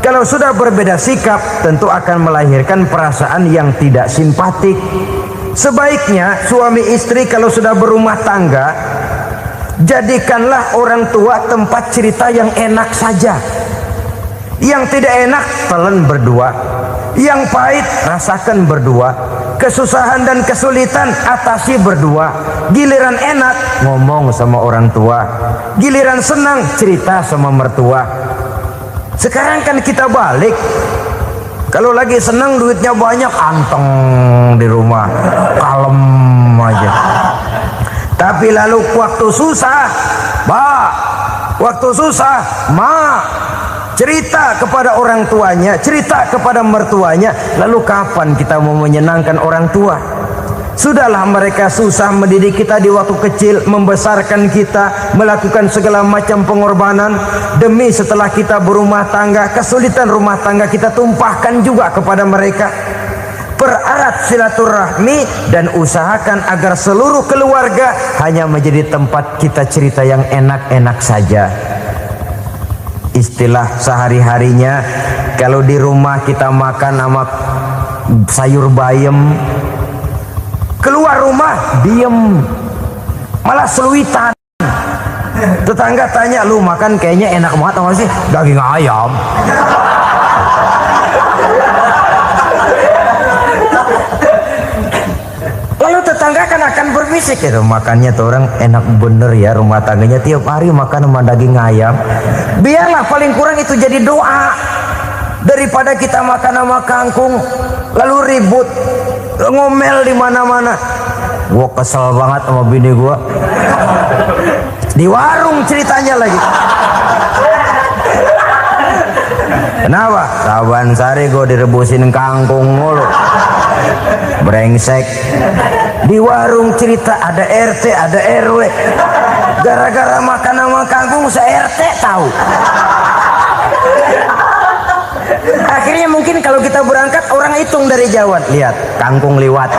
Kalau sudah berbeda sikap, tentu akan melahirkan perasaan yang tidak simpatik. Sebaiknya suami istri kalau sudah berumah tangga, jadikanlah orang tua tempat cerita yang enak saja. Yang tidak enak telan berdua, yang pahit rasakan berdua, kesusahan dan kesulitan atasi berdua. Giliran enak ngomong sama orang tua, giliran senang cerita sama mertua. Sekarang kan kita balik, kalau lagi senang duitnya banyak, anteng di rumah, kalem aja. Tapi lalu waktu susah, waktu susah, cerita kepada orang tuanya, cerita kepada mertuanya. Lalu kapan kita mau menyenangkan orang tua? Sudahlah mereka susah mendidik kita di waktu kecil, membesarkan kita, melakukan segala macam pengorbanan. Demi setelah kita berumah tangga, kesulitan rumah tangga kita tumpahkan juga kepada mereka. Pererat silaturahmi dan usahakan agar seluruh keluarga hanya menjadi tempat kita cerita yang enak-enak saja. Istilah sehari-harinya, kalau di rumah kita makan sama sayur bayam, keluar rumah diem, malah seluitan. Tetangga tanya, lu makan kayaknya enak banget apa sih? Daging ayam. Lalu tetangga kan akan berbisik, ya makannya tuh orang enak bener ya, rumah tangganya tiap hari makan sama daging ayam. Biarlah paling kurang itu jadi doa, daripada kita makan sama kangkung lalu ribut ngomel di mana-mana. Gua kesel banget sama bini gua, di warung ceritanya lagi. Kenapa? Saban sari gua direbusin kangkung mulu, brengsek. Di warung cerita ada RT, ada RW. Gara-gara makan sama kangkung se-RT tahu. Akhirnya mungkin kalau kita berangkat orang hitung dari jauh, lihat kangkung liwat.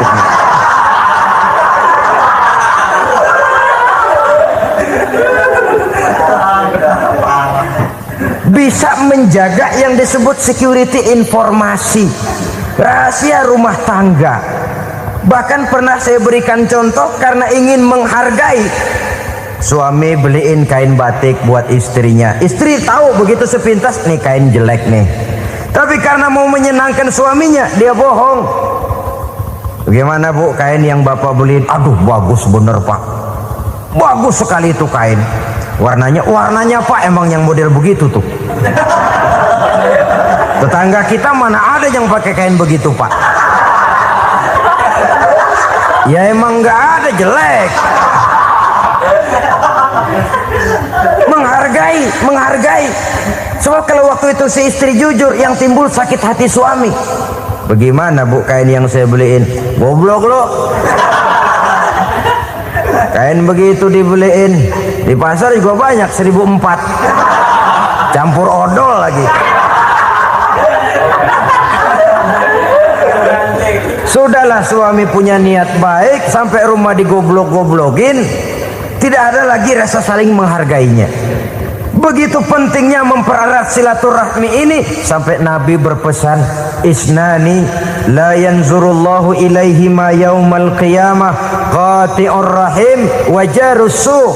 Bisa menjaga yang disebut security informasi, rahasia rumah tangga. Bahkan pernah saya berikan contoh karena ingin menghargai. Suami beliin kain batik buat istrinya. Istri tahu begitu sepintas, nih kain jelek nih. Tapi karena mau menyenangkan suaminya, dia bohong. Bagaimana bu, kain yang bapak beliin? Aduh bagus bener pak, bagus sekali itu kain. Warnanya pak emang yang model begitu tuh. Tetangga kita mana ada yang pakai kain begitu pak? Ya emang nggak ada, jelek. Menghargai. Sebab kalau waktu itu si istri jujur, yang timbul sakit hati suami. Bagaimana bu kain yang saya beliin? Goblok lo. Kain begitu dibeliin, Di pasar juga banyak 1.004. Campur odol lagi. Sudahlah suami punya niat baik, sampai rumah digoblok-goblokin, tidak ada lagi rasa saling menghargainya. Begitu pentingnya mempererat silaturahmi ini, sampai Nabi berpesan, isnani la yanzurullahu ilaihima yaumal qiyamah qati'ur rahim wa jarus su'.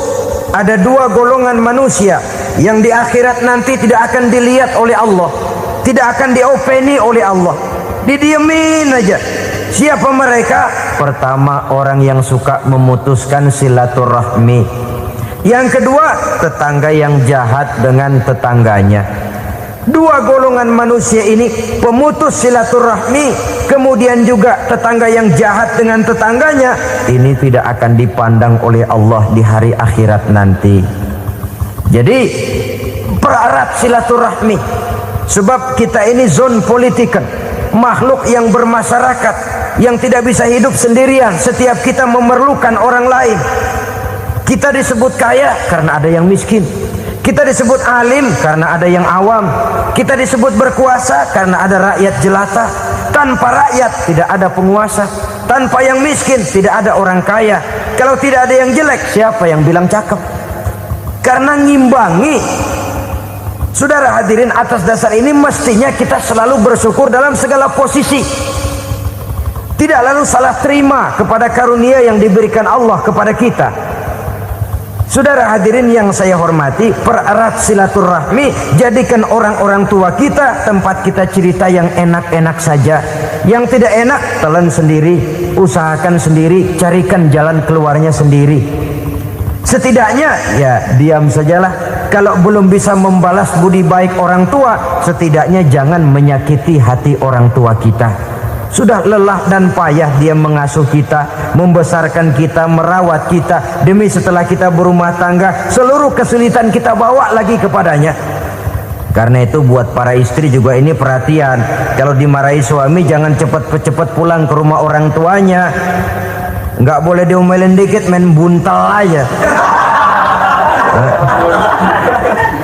Ada dua golongan manusia yang di akhirat nanti tidak akan dilihat oleh Allah, tidak akan diopeni oleh Allah, didiemin aja. Siapa mereka? Pertama, orang yang suka memutuskan silaturahmi. Yang kedua, tetangga yang jahat dengan tetangganya. Dua golongan manusia ini, pemutus silaturahmi, kemudian juga tetangga yang jahat dengan tetangganya, ini tidak akan dipandang oleh Allah di hari akhirat nanti. Jadi pererat silaturahmi, sebab kita ini zon politikan, makhluk yang bermasyarakat, yang tidak bisa hidup sendirian. Setiap kita memerlukan orang lain. Kita disebut kaya karena ada yang miskin. Kita disebut alim karena ada yang awam. Kita disebut berkuasa karena ada rakyat jelata. Tanpa rakyat tidak ada penguasa. Tanpa yang miskin tidak ada orang kaya. Kalau tidak ada yang jelek, siapa yang bilang cakep? Karena ngimbangi. Saudara hadirin, atas dasar ini mestinya kita selalu bersyukur dalam segala posisi. Tidak lalu salah terima kepada karunia yang diberikan Allah kepada kita. Saudara hadirin yang saya hormati, pererat silaturahmi, jadikan orang-orang tua kita tempat kita cerita yang enak-enak saja. Yang tidak enak, telan sendiri, usahakan sendiri, carikan jalan keluarnya sendiri. Setidaknya ya diam sajalah. Kalau belum bisa membalas budi baik orang tua, setidaknya jangan menyakiti hati orang tua kita. Sudah lelah dan payah dia mengasuh kita, membesarkan kita, merawat kita, demi setelah kita berumah tangga, seluruh kesulitan kita bawa lagi kepadanya. Karena itu buat para istri juga ini perhatian. Kalau dimarahi suami, jangan cepat-cepat pulang ke rumah orang tuanya. Nggak boleh diomelin dikit, main buntal aja.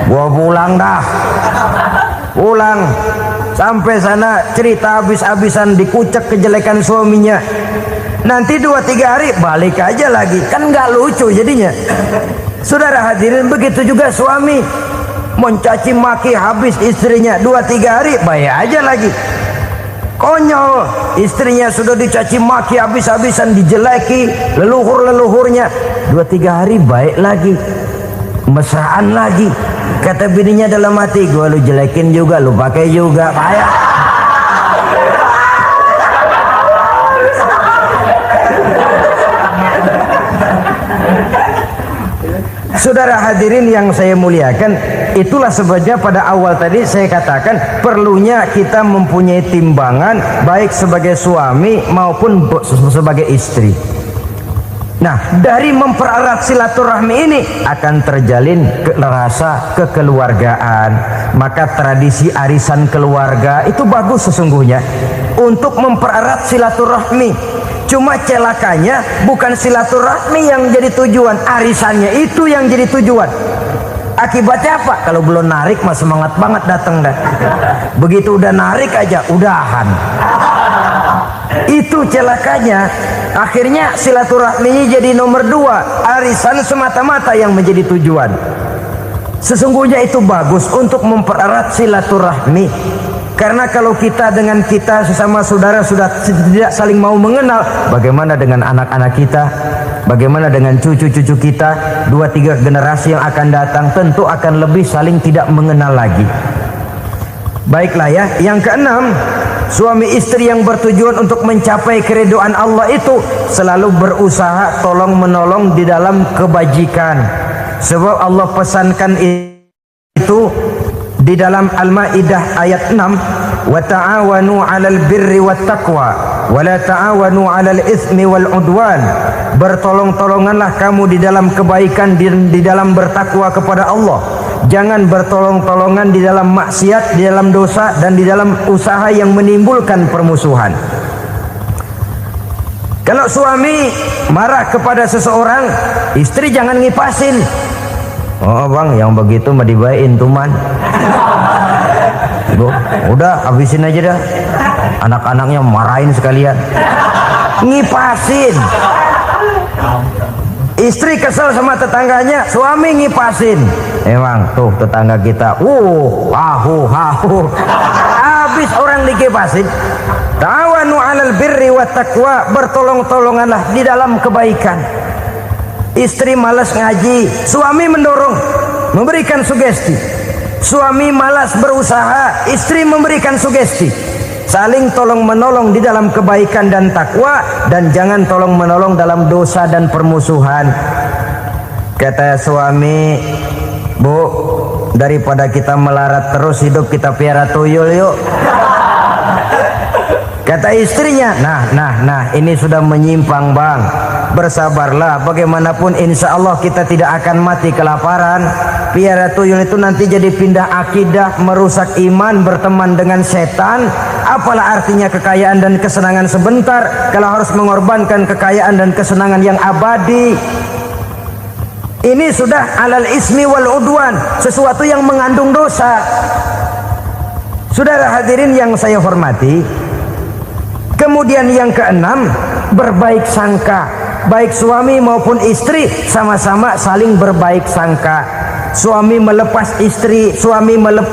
Gua pulang dah. Pulang. Sampai sana cerita habis-habisan, dikucek kejelekan suaminya. Nanti 2-3 hari balik aja lagi. Kan nggak lucu jadinya. Saudara hadirin, begitu juga suami. Mencaci maki habis istrinya, 2-3 hari baik aja lagi. Konyol, istrinya sudah dicaci maki habis-habisan, dijeleki leluhur-leluhurnya, 2-3 hari baik lagi. Mesraan lagi. Kata bininya dalam hati, gua lu jelekin juga, lu pakai juga, payah. Saudara hadirin yang saya muliakan, itulah sebabnya pada awal tadi saya katakan perlunya kita mempunyai timbangan baik sebagai suami maupun sebagai istri. Nah, dari mempererat silaturahmi ini akan terjalin rasa kekeluargaan. Maka tradisi arisan keluarga itu bagus sesungguhnya untuk mempererat silaturahmi. Cuma celakanya bukan silaturahmi yang jadi tujuan, arisannya itu yang jadi tujuan. Akibatnya apa? Kalau belum narik mah semangat banget datang dah. Begitu udah narik aja udahan. Itu celakanya. Akhirnya silaturahminya jadi nomor 2, arisan semata-mata yang menjadi tujuan. Sesungguhnya itu bagus untuk mempererat silaturahmi. Karena kalau kita dengan kita sesama saudara sudah tidak saling mau mengenal, bagaimana dengan anak-anak kita? Bagaimana dengan cucu-cucu kita? 2-3 generasi yang akan datang tentu akan lebih saling tidak mengenal lagi. Baiklah ya, yang keenam, suami istri yang bertujuan untuk mencapai keridhaan Allah itu selalu berusaha tolong menolong di dalam kebajikan. Sebab Allah pesankan itu di dalam Al-Maidah ayat 6, wa ta'awanu 'alal birri wat taqwa wa la ta'awanu 'alal itsmi wal 'udwan. Bertolong-tolonganlah kamu di dalam kebaikan, di dalam bertakwa kepada Allah. Jangan bertolong-tolongan di dalam maksiat, di dalam dosa, dan di dalam usaha yang menimbulkan permusuhan. Kalau suami marah kepada seseorang, istri jangan ngipasin. Oh bang, yang begitu mah dibayain tuman. Udah habisin aja dah. Anak-anaknya marahin sekalian. Ngipasin. Istri kesel sama tetangganya, suami ngipasin. Emang tuh tetangga kita, hahu. Habis orang dikipasin. Ta'awanu 'alal birri wat taqwa, bertolong-tolonganlah di dalam kebaikan. Istri malas ngaji, suami mendorong, memberikan sugesti. Suami malas berusaha, istri memberikan sugesti. Saling tolong menolong di dalam kebaikan dan takwa, dan jangan tolong menolong dalam dosa dan permusuhan. Kata suami, Bu, daripada kita melarat terus hidup, kita piara tuyul yuk. Kata istrinya, nah ini sudah menyimpang bang. Bersabarlah, bagaimanapun insya Allah kita tidak akan mati kelaparan. Piara tuyul itu nanti jadi pindah akidah, merusak iman, berteman dengan setan. Apalah artinya kekayaan dan kesenangan sebentar kalau harus mengorbankan kekayaan dan kesenangan yang abadi. Ini sudah alal ismi wal udwan, sesuatu yang mengandung dosa. Saudara hadirin yang saya hormati, kemudian yang keenam, berbaik sangka. Baik suami maupun istri sama-sama saling berbaik sangka. Suami melepas istri,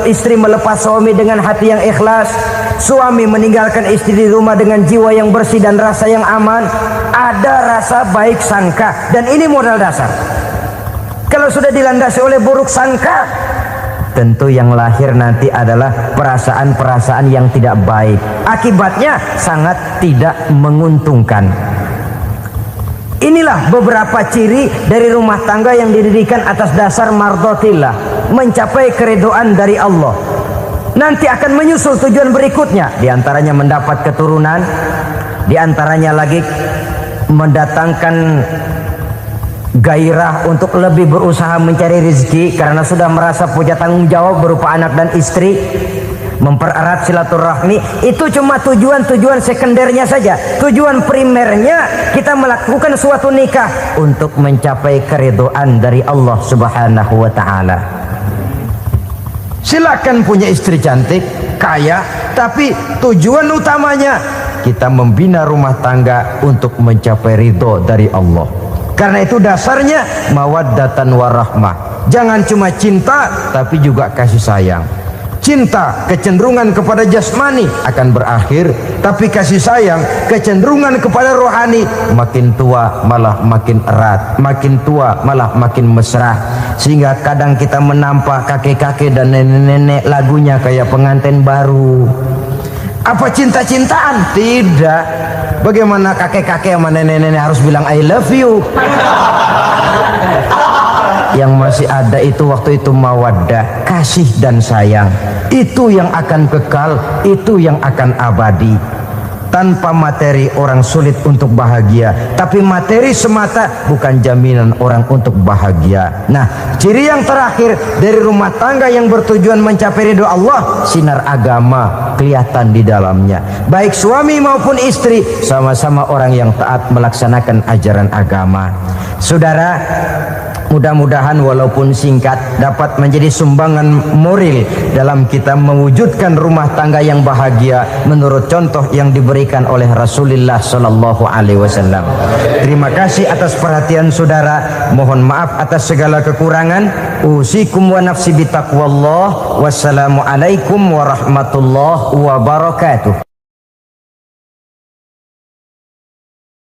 istri melepas suami dengan hati yang ikhlas. Suami meninggalkan istri di rumah dengan jiwa yang bersih dan rasa yang aman. Ada rasa baik sangka, dan ini modal dasar. Kalau sudah dilandasi oleh buruk sangka, tentu yang lahir nanti adalah perasaan-perasaan yang tidak baik. Akibatnya sangat tidak menguntungkan. Inilah beberapa ciri dari rumah tangga yang didirikan atas dasar mardhatillah, mencapai keridhaan dari Allah. Nanti akan menyusul tujuan berikutnya, diantaranya mendapat keturunan, diantaranya lagi mendatangkan gairah untuk lebih berusaha mencari rezeki karena sudah merasa punya tanggung jawab berupa anak dan istri. Mempererat silaturahmi itu cuma tujuan-tujuan sekundernya saja. Tujuan primernya kita melakukan suatu nikah untuk mencapai keridhaan dari Allah Subhanahu wa taala. Silakan punya istri cantik, kaya, tapi tujuan utamanya kita membina rumah tangga untuk mencapai ridho dari Allah. Karena itu dasarnya mawaddatan warahmah. Jangan cuma cinta tapi juga kasih sayang. Cinta, kecenderungan kepada jasmani akan berakhir, tapi kasih sayang, kecenderungan kepada rohani, makin tua malah makin erat, makin tua malah makin mesra. Sehingga kadang kita menampak kakek-kakek dan nenek-nenek lagunya kayak pengantin baru. Apa cinta-cintaan? Tidak. Bagaimana kakek-kakek sama nenek-nenek harus bilang I love you? Yang masih ada itu waktu itu mawaddah, kasih dan sayang. Itu yang akan kekal, itu yang akan abadi. Tanpa materi orang sulit untuk bahagia, tapi materi semata bukan jaminan orang untuk bahagia. Nah, ciri yang terakhir dari rumah tangga yang bertujuan mencapai ridho Allah, sinar agama kelihatan di dalamnya. Baik suami maupun istri sama-sama orang yang taat melaksanakan ajaran agama. Saudara, mudah-mudahan walaupun singkat dapat menjadi sumbangan moral dalam kita mewujudkan rumah tangga yang bahagia menurut contoh yang diberikan oleh Rasulullah sallallahu alaihi wasallam. Terima kasih atas perhatian saudara. Mohon maaf atas segala kekurangan. Usikum wa nafsi bitaqwallah. Wassalamualaikum warahmatullahi wabarakatuh.